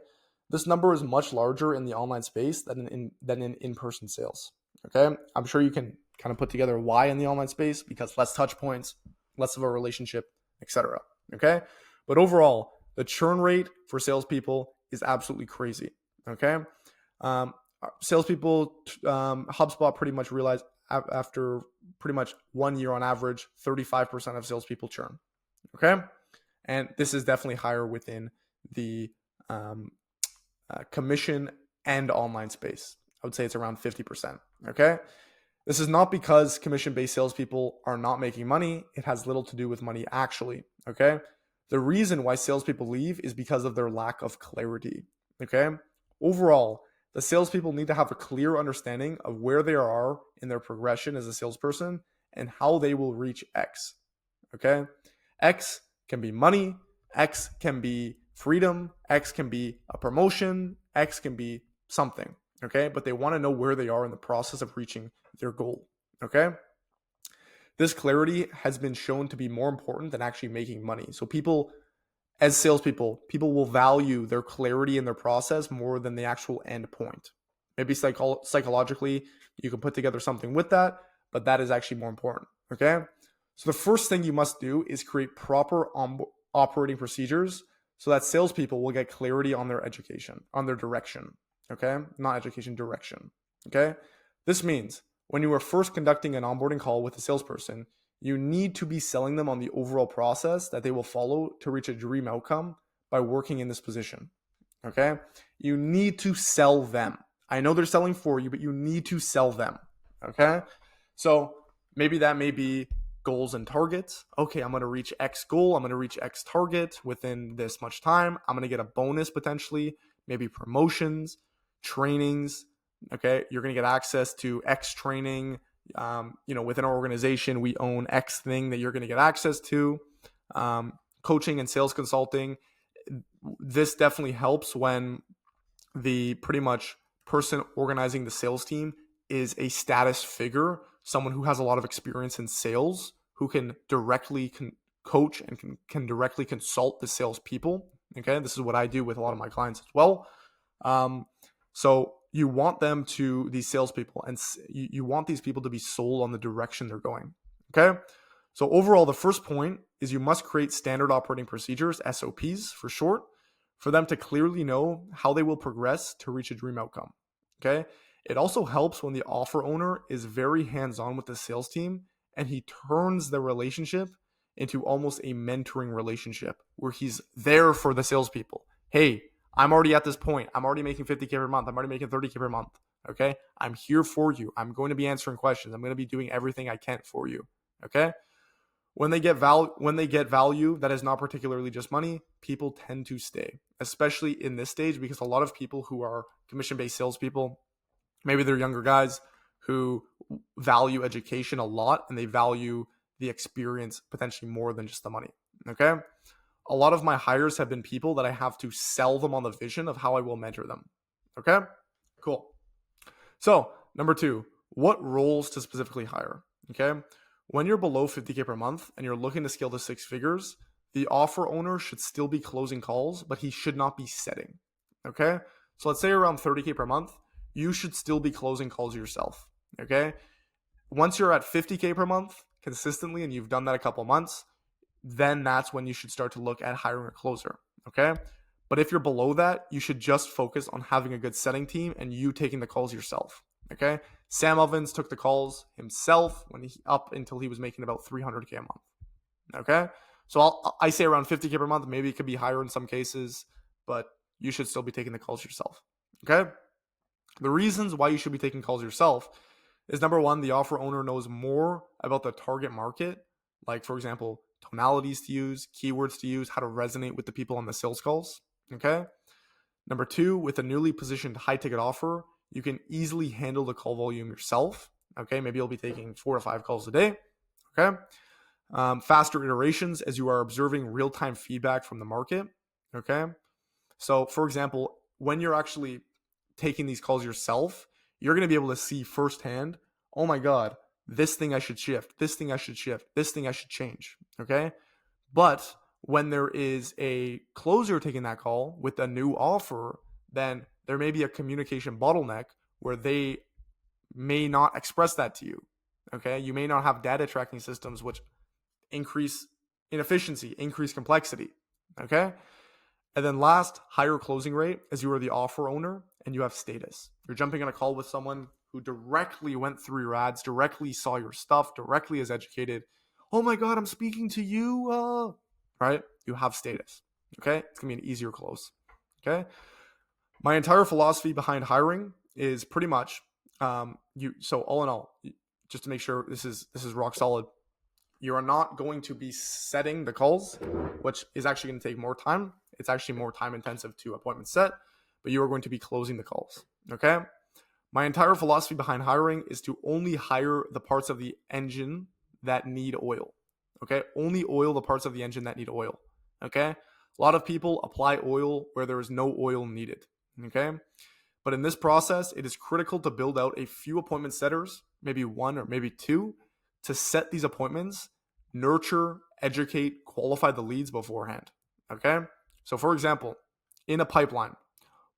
This number is much larger in the online space than in in-person sales. Okay. I'm sure you can kind of put together why in the online space, because less touch points, less of a relationship, etc. Okay. But overall, the churn rate for salespeople is absolutely crazy. Okay. Salespeople, HubSpot pretty much realized after pretty much 1 year on average, 35% of salespeople churn. Okay. And this is definitely higher within the commission and online space. I would say it's around 50%. Okay. This is not because commission-based salespeople are not making money. It has little to do with money actually. Okay. The reason why salespeople leave is because of their lack of clarity. Okay. Overall, the salespeople need to have a clear understanding of where they are in their progression as a salesperson and how they will reach X. Okay. X can be money. X can be freedom. X can be a promotion. X can be something. Okay. But they want to know where they are in the process of reaching their goal. Okay. This clarity has been shown to be more important than actually making money. So people, as salespeople, people will value their clarity in their process more than the actual end point. Maybe psychologically, you can put together something with that, but that is actually more important. Okay. So the first thing you must do is create proper operating procedures so that salespeople will get clarity on their education, on their direction. Okay. Not education, direction. Okay. This means when you are first conducting an onboarding call with a salesperson, you need to be selling them on the overall process that they will follow to reach a dream outcome by working in this position. Okay. You need to sell them. I know they're selling for you, but you need to sell them. Okay. So maybe that may be goals and targets. Okay, I'm going to reach X goal. I'm going to reach X target within this much time. I'm going to get a bonus potentially, maybe promotions, trainings. Okay, you're going to get access to X training. Within our organization, we own X thing that you're going to get access to. Coaching and sales consulting. This definitely helps when the pretty much person organizing the sales team is a status figure, someone who has a lot of experience in sales, who can directly coach and can directly consult the salespeople. Okay, this is what I do with a lot of my clients as well. So you want them to, these salespeople, and you want these people to be sold on the direction they're going. Okay, so overall, the first point is you must create standard operating procedures, SOPs for short, for them to clearly know how they will progress to reach a dream outcome. Okay. It also helps when the offer owner is very hands-on with the sales team and he turns the relationship into almost a mentoring relationship where he's there for the salespeople. Hey, I'm already at this point. I'm already making 50K per month. I'm already making 30K per month. Okay. I'm here for you. I'm going to be answering questions. I'm going to be doing everything I can for you. Okay. When they get value that is not particularly just money, people tend to stay, especially in this stage, because a lot of people who are commission-based salespeople, maybe they're younger guys who value education a lot and they value the experience potentially more than just the money. Okay. A lot of my hires have been people that I have to sell them on the vision of how I will mentor them. Okay. Cool. So number 2, what roles to specifically hire? Okay. When you're below 50K per month and you're looking to scale to 6 figures, the offer owner should still be closing calls, but he should not be setting. Okay. So let's say around 30K per month, you should still be closing calls yourself. Okay. Once you're at 50K per month consistently and you've done that a couple months, then that's when you should start to look at hiring a closer. Okay. But if you're below that, you should just focus on having a good setting team and you taking the calls yourself. Okay. Sam Ovens took the calls himself up until he was making about 300K a month. Okay. So I say around 50K per month. Maybe it could be higher in some cases, but you should still be taking the calls yourself. Okay. The reasons why you should be taking calls yourself is number 1, the offer owner knows more about the target market. Like, for example, tonalities to use, keywords to use, how to resonate with the people on the sales calls. Okay. Number 2, with a newly positioned high ticket offer, you can easily handle the call volume yourself. Okay. Maybe you'll be taking 4 to 5 calls a day. Okay. Faster iterations as you are observing real-time feedback from the market. Okay. So for example, when you're actually taking these calls yourself, you're going to be able to see firsthand, oh my God, this thing I should shift, this thing I should shift, this thing I should change. Okay. But when there is a closer taking that call with a new offer, then there may be a communication bottleneck where they may not express that to you. Okay. You may not have data tracking systems, which increase inefficiency, increase complexity. Okay. And then last, higher closing rate as you are the offer owner and you have status. You're jumping on a call with someone who directly went through your ads, directly saw your stuff, directly is educated. Oh my God, I'm speaking to you. Right? You have status. Okay. It's going to be an easier close. Okay. My entire philosophy behind hiring is pretty much so all in all, just to make sure this is rock solid, you are not going to be setting the calls, which is actually going to take more time. It's actually more time intensive to appointment set, but you are going to be closing the calls. Okay. My entire philosophy behind hiring is to only hire the parts of the engine that need oil. Okay. Only oil the parts of the engine that need oil. Okay. A lot of people apply oil where there is no oil needed. Okay. But in this process, it is critical to build out a few appointment setters, maybe one or maybe two, to set these appointments, nurture, educate, qualify the leads beforehand. Okay. So for example, in a pipeline,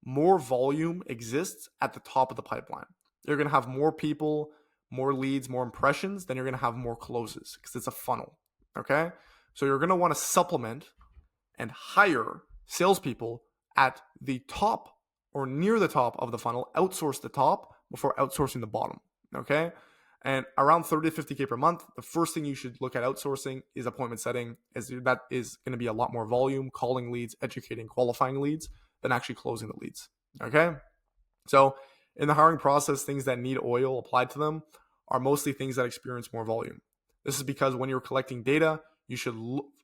more volume exists at the top of the pipeline. You're going to have more people, more leads, more impressions, then you're going to have more closes because it's a funnel. Okay. So you're going to want to supplement and hire salespeople at the top or near the top of the funnel, outsource the top before outsourcing the bottom. Okay. And around 30 to 50K per month, the first thing you should look at outsourcing is appointment setting, as that is going to be a lot more volume, calling leads, educating, qualifying leads than actually closing the leads. Okay. So in the hiring process, things that need oil applied to them are mostly things that experience more volume. This is because when you're collecting data, you should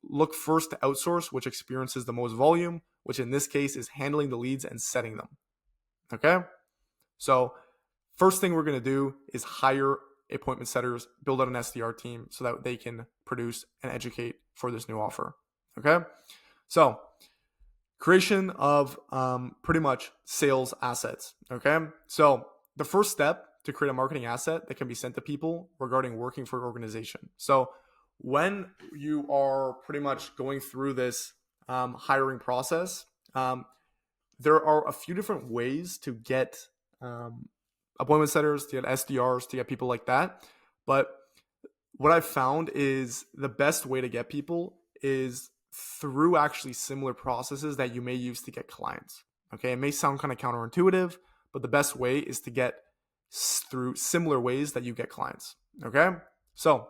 look first to outsource, which experiences the most volume, which in this case is handling the leads and setting them. Okay. So first thing we're going to do is hire appointment setters, build out an SDR team so that they can produce and educate for this new offer. Okay. So creation of pretty much sales assets. Okay. So the first step to create a marketing asset that can be sent to people regarding working for your organization. So when you are pretty much going through this hiring process, there are a few different ways to get appointment setters, to get SDRs, to get people like that. But what I've found is the best way to get people is through actually similar processes that you may use to get clients. Okay, it may sound kind of counterintuitive, but the best way is to get through similar ways that you get clients. Okay, so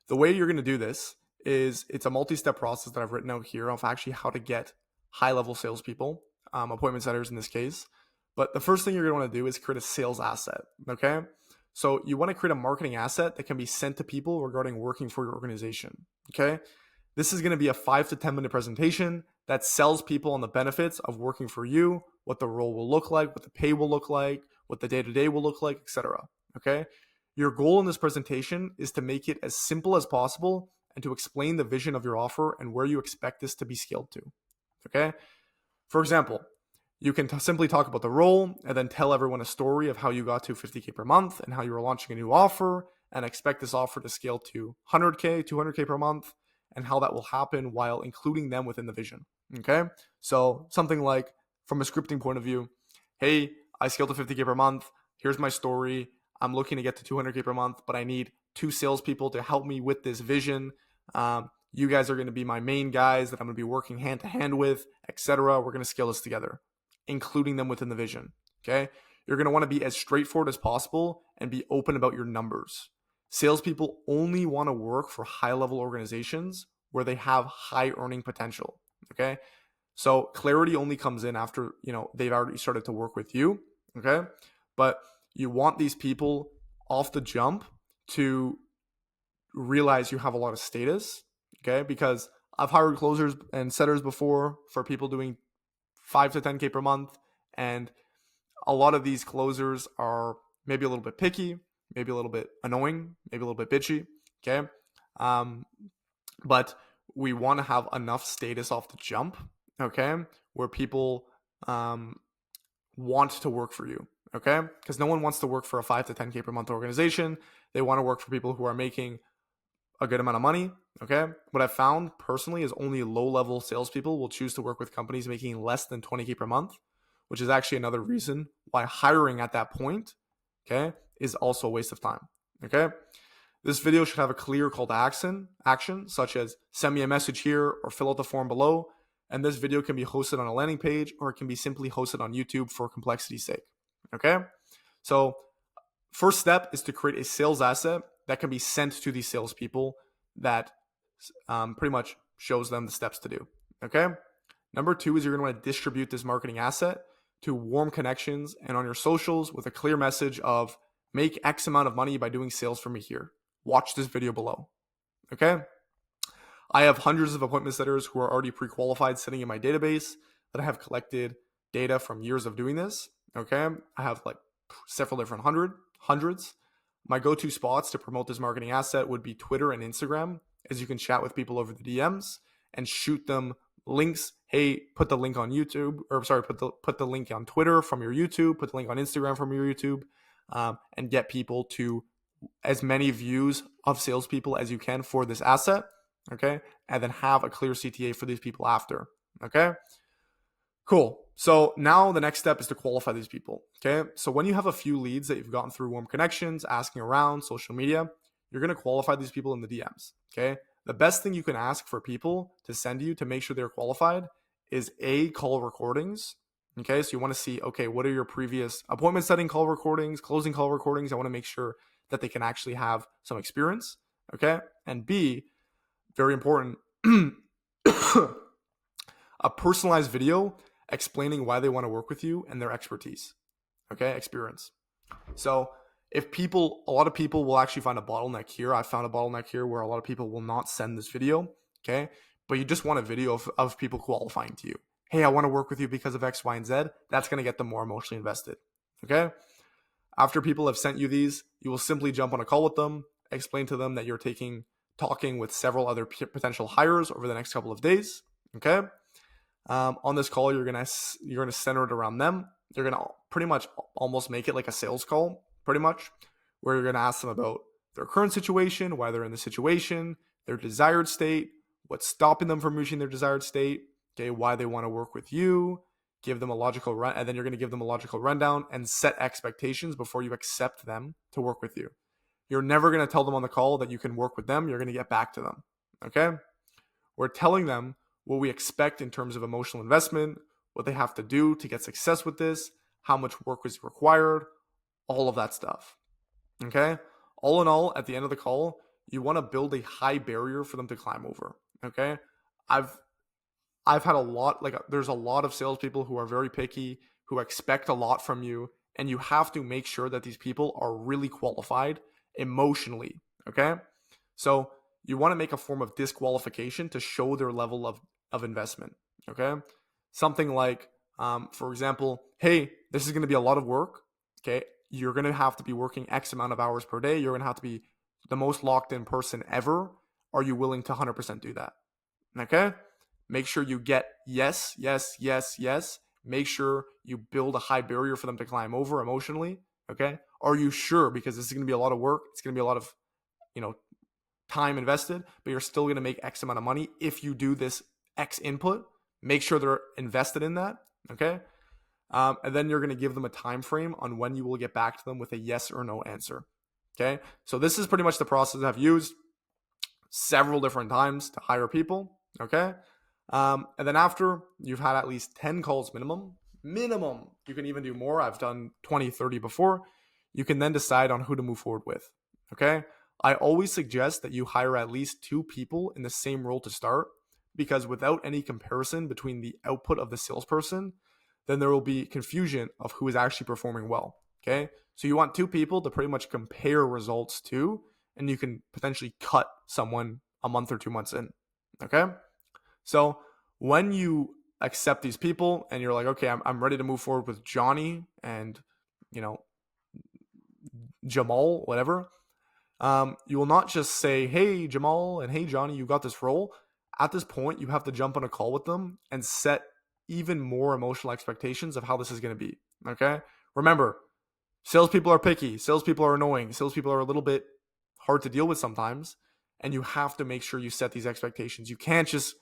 the way you're going to do this is it's a multi-step process that I've written out here of actually how to get high-level salespeople, appointment setters in this case. But the first thing you're going to want to do is create a sales asset. Okay, so you want to create a marketing asset that can be sent to people regarding working for your organization. Okay, this is going to be a 5 to 10 minute presentation that sells people on the benefits of working for you, what the role will look like, what the pay will look like, what the day-to-day will look like, etc. Okay, your goal in this presentation is to make it as simple as possible and to explain the vision of your offer and where you expect this to be scaled to. Okay, for example, you can simply talk about the role and then tell everyone a story of how you got to 50K per month and how you were launching a new offer and expect this offer to scale to 100K, 200K per month, and how that will happen while including them within the vision. Okay, so something like, from a scripting point of view, hey, I scaled to 50K per month. Here's my story. I'm looking to get to 200K per month, but I need 2 salespeople to help me with this vision. You guys are going to be my main guys that I'm going to be working hand to hand with, etc. We're going to scale this together, including them within the vision. Okay, you're going to want to be as straightforward as possible and be open about your numbers. Salespeople only want to work for high-level organizations where they have high earning potential. Okay, so clarity only comes in after they've already started to work with you. Okay, but you want these people off the jump to realize you have a lot of status. Okay, because I've hired closers and setters before for people doing 5 to 10K per month, and a lot of these closers are maybe a little bit picky, maybe a little bit annoying, maybe a little bit bitchy. Okay, but we want to have enough status off the jump. Okay, where people want to work for you. Okay, because no one wants to work for a 5 to 10K per month organization. They want to work for people who are making a good amount of money. Okay, what I've found personally is only low-level salespeople will choose to work with companies making less than 20K per month, which is actually another reason why hiring at that point, okay, is also a waste of time. Okay. This video should have a clear call to action, such as send me a message here or fill out the form below. And this video can be hosted on a landing page, or it can be simply hosted on YouTube for complexity's sake. Okay. So first step is to create a sales asset that can be sent to these salespeople that pretty much shows them the steps to do. Okay. Number 2 is you're going to want to distribute this marketing asset to warm connections and on your socials with a clear message of make X amount of money by doing sales for me here. Watch this video below. Okay. I have hundreds of appointment setters who are already pre-qualified sitting in my database that I have collected data from years of doing this. Okay. I have like several different hundreds. My go-to spots to promote this marketing asset would be Twitter and Instagram, as you can chat with people over the DMs and shoot them links. Hey, put the link on YouTube, or sorry, put the link on Twitter from your YouTube, put the link on Instagram from your YouTube, and get people to as many views of salespeople as you can for this asset. Okay. And then have a clear CTA for these people after. Okay. Cool. So now the next step is to qualify these people. Okay. So when you have a few leads that you've gotten through warm connections, asking around, social media, you're going to qualify these people in the DMs. Okay. The best thing you can ask for people to send you to make sure they're qualified is call recordings. Okay. So you want to see, okay, what are your previous appointment setting call recordings, closing call recordings? I want to make sure that they can actually have some experience. Okay. And B, very important, a personalized video explaining why they want to work with you and their expertise. Okay. Experience. So if a lot of people will actually find a bottleneck here. I found a bottleneck here where a lot of people will not send this video. Okay. But you just want a video of people qualifying to you. Hey, I want to work with you because of X, Y, and Z. That's going to get them more emotionally invested. Okay. After people have sent you these, you will simply jump on a call with them, explain to them that you're talking with several other potential hires over the next couple of days. Okay. On this call, you're gonna center it around them. You're gonna pretty much almost make it like a sales call, pretty much, where you're gonna ask them about their current situation, why they're in the situation, their desired state, what's stopping them from reaching their desired state. Okay, why they want to work with you. Give them a logical run, and then you're gonna give them a logical rundown and set expectations before you accept them to work with you. You're never gonna tell them on the call that you can work with them. You're gonna get back to them. Okay, we're telling them what we expect in terms of emotional investment, what they have to do to get success with this, how much work is required, all of that stuff. Okay? All in all, at the end of the call, you want to build a high barrier for them to climb over. Okay? I've had there's a lot of salespeople who are very picky, who expect a lot from you, and you have to make sure that these people are really qualified emotionally. Okay? So you want to make a form of disqualification to show their level of investment. Okay. Something like, for example, hey, this is going to be a lot of work. Okay. You're going to have to be working X amount of hours per day. You're going to have to be the most locked in person ever. Are you willing to 100% do that? Okay. Make sure you get yes. Make sure you build a high barrier for them to climb over emotionally. Okay. Are you sure? Because this is going to be a lot of work. It's going to be a lot of, time invested, but you're still going to make X amount of money if you do this X input. Make sure they're invested in that. Okay. And then you're going to give them a time frame on when you will get back to them with a yes or no answer. Okay. So this is pretty much the process I've used several different times to hire people. Okay. And then after you've had at least 10 calls minimum, you can even do more. I've done 20, 30 before. You can then decide on who to move forward with. Okay. I always suggest that you hire at least 2 people in the same role to start, because without any comparison between the output of the salesperson, then there will be confusion of who is actually performing well. Okay. So you want 2 people to pretty much compare results to, and you can potentially cut someone a month or 2 months in. Okay. So when you accept these people and you're like, okay, I'm ready to move forward with Johnny and, Jamal, whatever. You will not just say, hey, Jamal, and hey, Johnny, you got this role. At this point, you have to jump on a call with them and set even more emotional expectations of how this is going to be. Okay. Remember, salespeople are picky. Salespeople are annoying. Salespeople are a little bit hard to deal with sometimes. And you have to make sure you set these expectations. You can't just,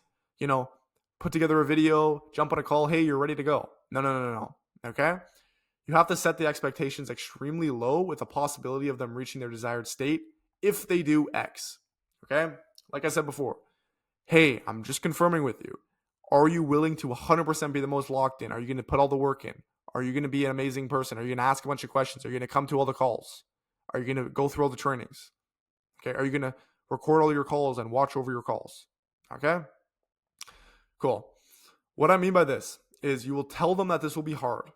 put together a video, jump on a call. Hey, you're ready to go. No. Okay. You have to set the expectations extremely low with the possibility of them reaching their desired state if they do X. Okay? Like I said before, hey, I'm just confirming with you. Are you willing to 100% be the most locked in? Are you going to put all the work in? Are you going to be an amazing person? Are you going to ask a bunch of questions? Are you going to come to all the calls? Are you going to go through all the trainings? Okay? Are you going to record all your calls and watch over your calls? Okay? Cool. What I mean by this is you will tell them that this will be hard.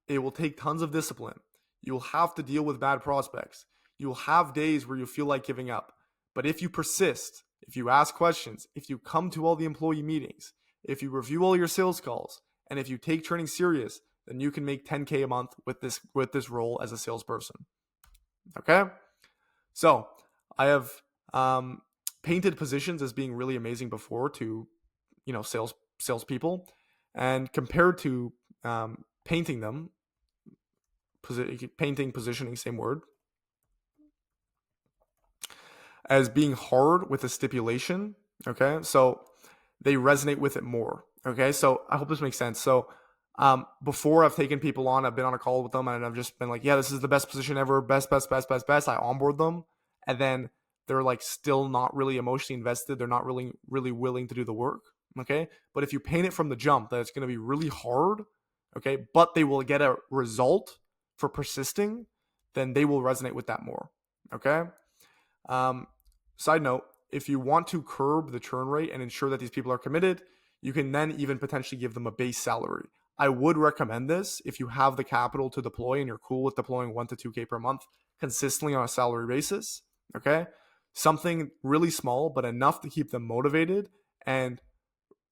It will take tons of discipline. You will have to deal with bad prospects. You will have days where you feel like giving up. But if you persist, if you ask questions, if you come to all the employee meetings, if you review all your sales calls, and if you take training serious, then you can make 10K a month with this role as a salesperson. Okay? So I have painted positions as being really amazing before to, salespeople, and compared to painting them, positioning, same word, as being hard with a stipulation. Okay, so they resonate with it more. Okay, so I hope this makes sense. So before I've taken people on, I've been on a call with them and I've just been like, yeah, this is the best position ever, best. I onboard them, and then they're like still not really emotionally invested. They're not really willing to do the work. Okay, but if you paint it from the jump that it's going to be really hard, okay, but they will get a result for persisting, then they will resonate with that more. Okay. Side note, if you want to curb the churn rate and ensure that these people are committed, you can then even potentially give them a base salary. I would recommend this if you have the capital to deploy and you're cool with deploying 1 to 2K per month consistently on a salary basis. Okay. Something really small, but enough to keep them motivated and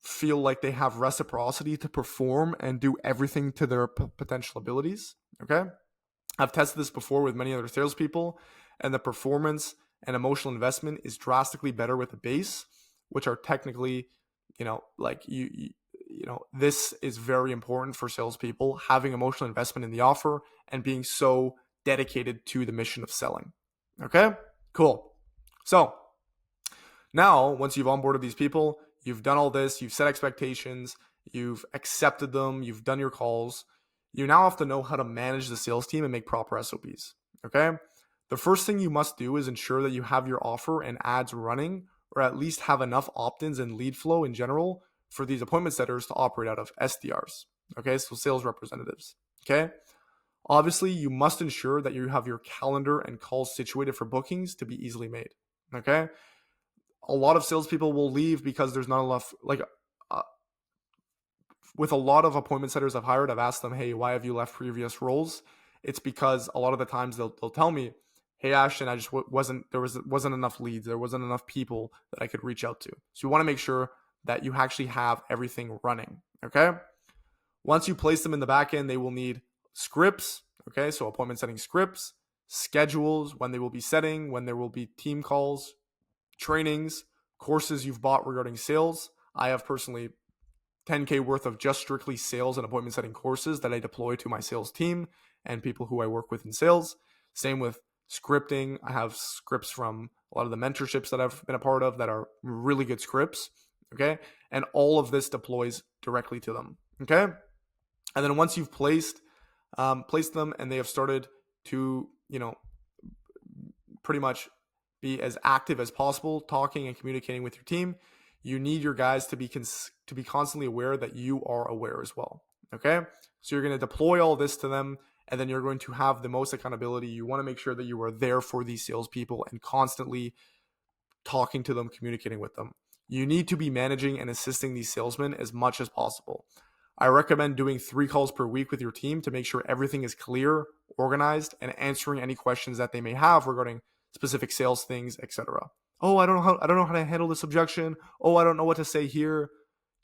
feel like they have reciprocity to perform and do everything to their potential abilities. Okay. I've tested this before with many other salespeople, and the performance and emotional investment is drastically better with a base, which are technically, this is very important for salespeople, having emotional investment in the offer and being so dedicated to the mission of selling. Okay, cool. So now, once you've onboarded these people, you've done all this, you've set expectations, you've accepted them, you've done your calls, you now have to know how to manage the sales team and make proper SOPs. Okay? The first thing you must do is ensure that you have your offer and ads running, or at least have enough opt-ins and lead flow in general for these appointment setters to operate out of SDRs. Okay, so sales representatives. Okay? Obviously, you must ensure that you have your calendar and calls situated for bookings to be easily made. Okay? A lot of salespeople will leave because there's not enough, with a lot of appointment setters I've hired, I've asked them, hey, why have you left previous roles? It's because a lot of the times they'll tell me, hey, Ashton, I just wasn't enough leads. There wasn't enough people that I could reach out to. So you want to make sure that you actually have everything running. Okay. Once you place them in the back end, they will need scripts. Okay. So appointment setting scripts, schedules, when they will be setting, when there will be team calls, trainings, courses you've bought regarding sales. I have personally 10K worth of just strictly sales and appointment setting courses that I deploy to my sales team and people who I work with in sales. Same with scripting. I have scripts from a lot of the mentorships that I've been a part of that are really good scripts. Okay. And all of this deploys directly to them. Okay. And then once you've placed them and they have started to, pretty much be as active as possible, talking and communicating with your team, you need your guys to be constantly aware that you are aware as well. Okay. So you're going to deploy all this to them, and then you're going to have the most accountability. You want to make sure that you are there for these salespeople and constantly talking to them, communicating with them. You need to be managing and assisting these salesmen as much as possible. I recommend doing 3 calls per week with your team to make sure everything is clear, organized, and answering any questions that they may have regarding specific sales things, etc. Oh, I don't know how to handle this objection. Oh, I don't know what to say here.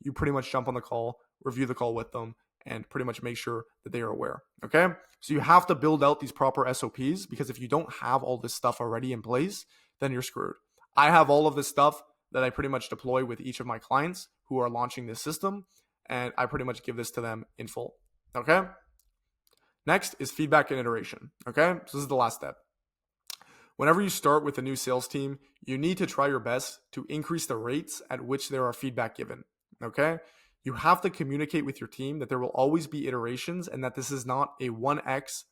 You pretty much jump on the call, review the call with them, and pretty much make sure that they are aware. Okay. So you have to build out these proper SOPs, because if you don't have all this stuff already in place, then you're screwed. I have all of this stuff that I pretty much deploy with each of my clients who are launching this system, and I pretty much give this to them in full. Okay. Next is feedback and iteration. Okay. So this is the last step. Whenever you start with a new sales team, you need to try your best to increase the rates at which there are feedback given. Okay. you have to communicate with your team that there will always be iterations and that this is not a 1x,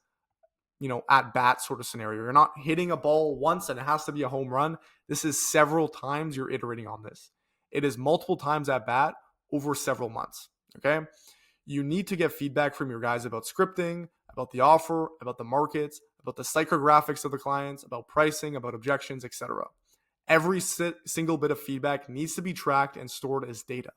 at bat sort of scenario. You're not hitting a ball once and it has to be a home run. This is several times you're iterating on this. It is multiple times at bat over several months. Okay. You need to get feedback from your guys about scripting, about the offer, about the markets, about the psychographics of the clients, about pricing, about objections, etc. Every single bit of feedback needs to be tracked and stored as data.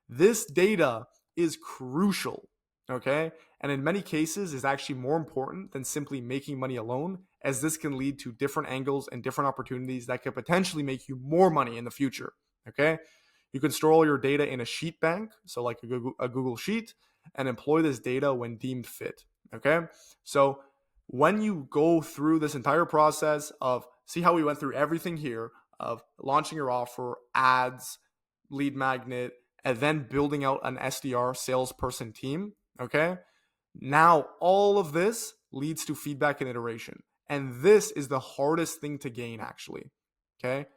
This data is crucial, okay? And in many cases is actually more important than simply making money alone, as this can lead to different angles and different opportunities that could potentially make you more money in the future, okay? You can store all your data in a sheet bank, so like a Google Sheet, and employ this data when deemed fit, okay? So when you go through this entire process of, see how we went through everything here, of launching your offer, ads, lead magnet, and then building out an SDR salesperson team, okay? Now, all of this leads to feedback and iteration. And this is the hardest thing to gain, actually, okay?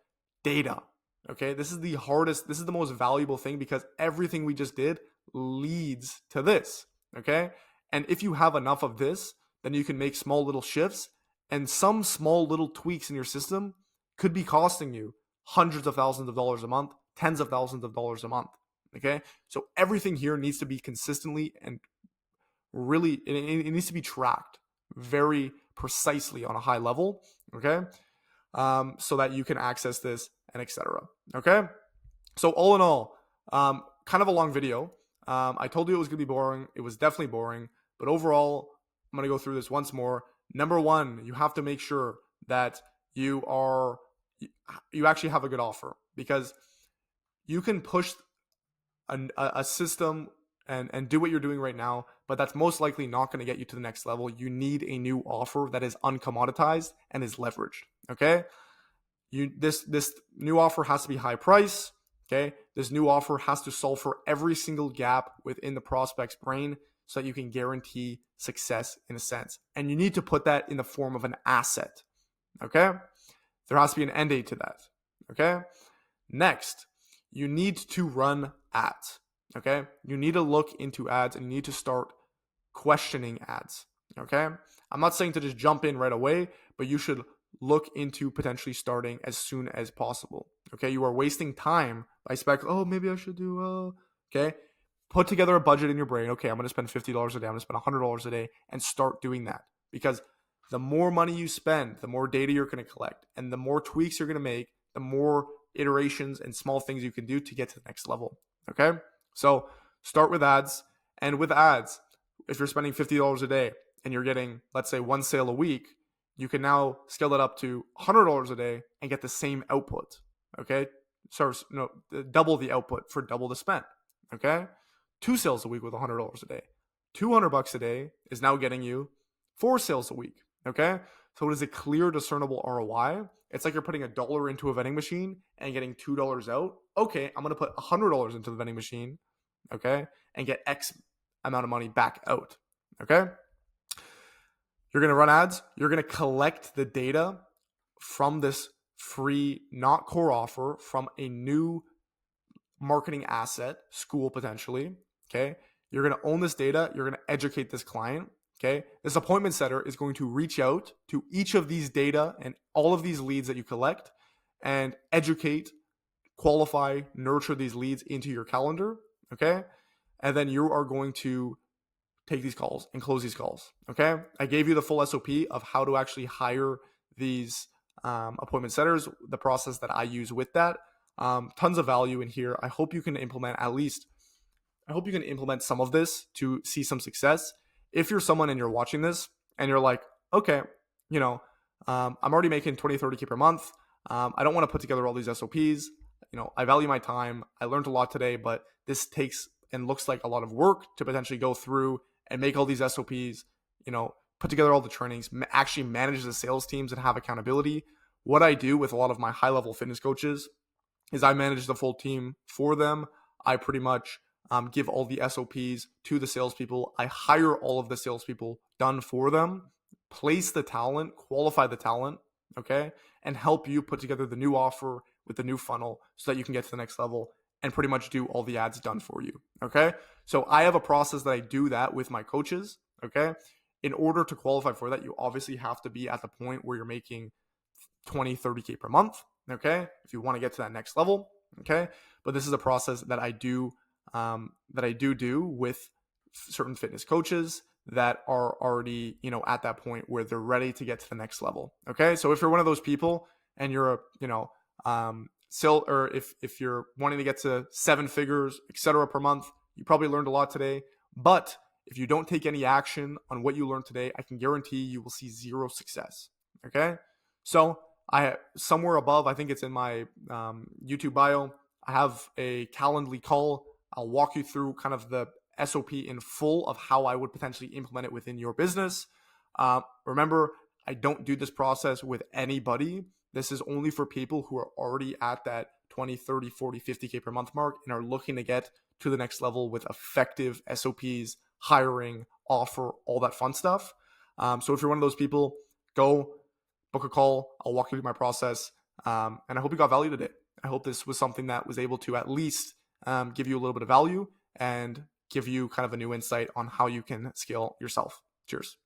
Data, okay? This is the hardest, this is the most valuable thing because everything we just did leads to this, okay? And if you have enough of this, then you can make small little shifts, and some small little tweaks in your system could be costing you hundreds of thousands of dollars a month, tens of thousands of dollars a month. Okay. So everything here needs to be consistently and really, it needs to be tracked very precisely on a high level. Okay. So that you can access this and etc. Okay. So all in all, kind of a long video. I told you it was going to be boring. It was definitely boring, but overall, I'm going to go through this once more. Number one, you have to make sure that you actually have a good offer, because you can push a system and do what you're doing right now, but that's most likely not going to get you to the next level. You need a new offer that is uncommoditized and is leveraged. Okay. This new offer has to be high price. Okay. This new offer has to solve for every single gap within the prospect's brain so that you can guarantee success in a sense. And you need to put that in the form of an asset. Okay. There has to be an end date to that. Okay. Next, you need to run ads. Okay. You need to look into ads and you need to start questioning ads. Okay. I'm not saying to just jump in right away, but you should look into potentially starting as soon as possible. Okay. You are wasting time by maybe I should do, okay. Put together a budget in your brain. Okay. I'm going to spend $50 a day. I'm going to spend $100 a day and start doing that, because the more money you spend, the more data you're going to collect, and the more tweaks you're going to make, the more iterations and small things you can do to get to the next level. Okay. So start with ads, and with ads, if you're spending $50 a day and you're getting, let's say, one sale a week, you can now scale that up to $100 a day and get the same output. Okay. So double the output for double the spend. Okay. 2 sales a week with $100 a day. $200 a day is now getting you 4 sales a week. Okay. So it is a clear, discernible ROI. It's like you're putting $1 into a vending machine and getting $2 out. Okay. I'm going to put $100 into the vending machine. Okay. And get X amount of money back out. Okay. You're going to run ads. You're going to collect the data from this free, not core offer, from a new marketing asset, school potentially. Okay. You're going to own this data. You're going to educate this client. Okay. This appointment setter is going to reach out to each of these data and all of these leads that you collect and educate, qualify, nurture these leads into your calendar. Okay. And then you are going to take these calls and close these calls. Okay. I gave you the full SOP of how to actually hire these appointment setters, the process that I use with that. Tons of value in here. I hope you can implement some of this to see some success. If you're someone and you're watching this and you're like, okay, I'm already making 20, 30K per month. I don't want to put together all these SOPs. I value my time. I learned a lot today, but this takes and looks like a lot of work to potentially go through and make all these SOPs, put together all the trainings, actually manage the sales teams and have accountability. What I do with a lot of my high-level fitness coaches is I manage the full team for them. I pretty much give all the SOPs to the salespeople. I hire all of the salespeople done for them, place the talent, qualify the talent, okay, and help you put together the new offer with the new funnel so that you can get to the next level and pretty much do all the ads done for you. Okay. So I have a process that I do that with my coaches. Okay. In order to qualify for that, you obviously have to be at the point where you're making 20, 30K per month. Okay. If you want to get to that next level. Okay. But this is a process that I do with certain fitness coaches that are already, at that point where they're ready to get to the next level. Okay. So if you're one of those people and you're or if you're wanting to get to 7 figures, etc. per month, you probably learned a lot today. But if you don't take any action on what you learned today, I can guarantee you will see zero success. Okay. So somewhere above, I think it's in my YouTube bio, I have a Calendly call. I'll walk you through kind of the SOP in full of how I would potentially implement it within your business. Remember, I don't do this process with anybody. This is only for people who are already at that 20, 30, 40, 50K per month mark and are looking to get to the next level with effective SOPs, hiring, offer, all that fun stuff. So if you're one of those people, go book a call. I'll walk you through my process. And I hope you got value today. I hope this was something that was able to at least give you a little bit of value and give you kind of a new insight on how you can scale yourself. Cheers.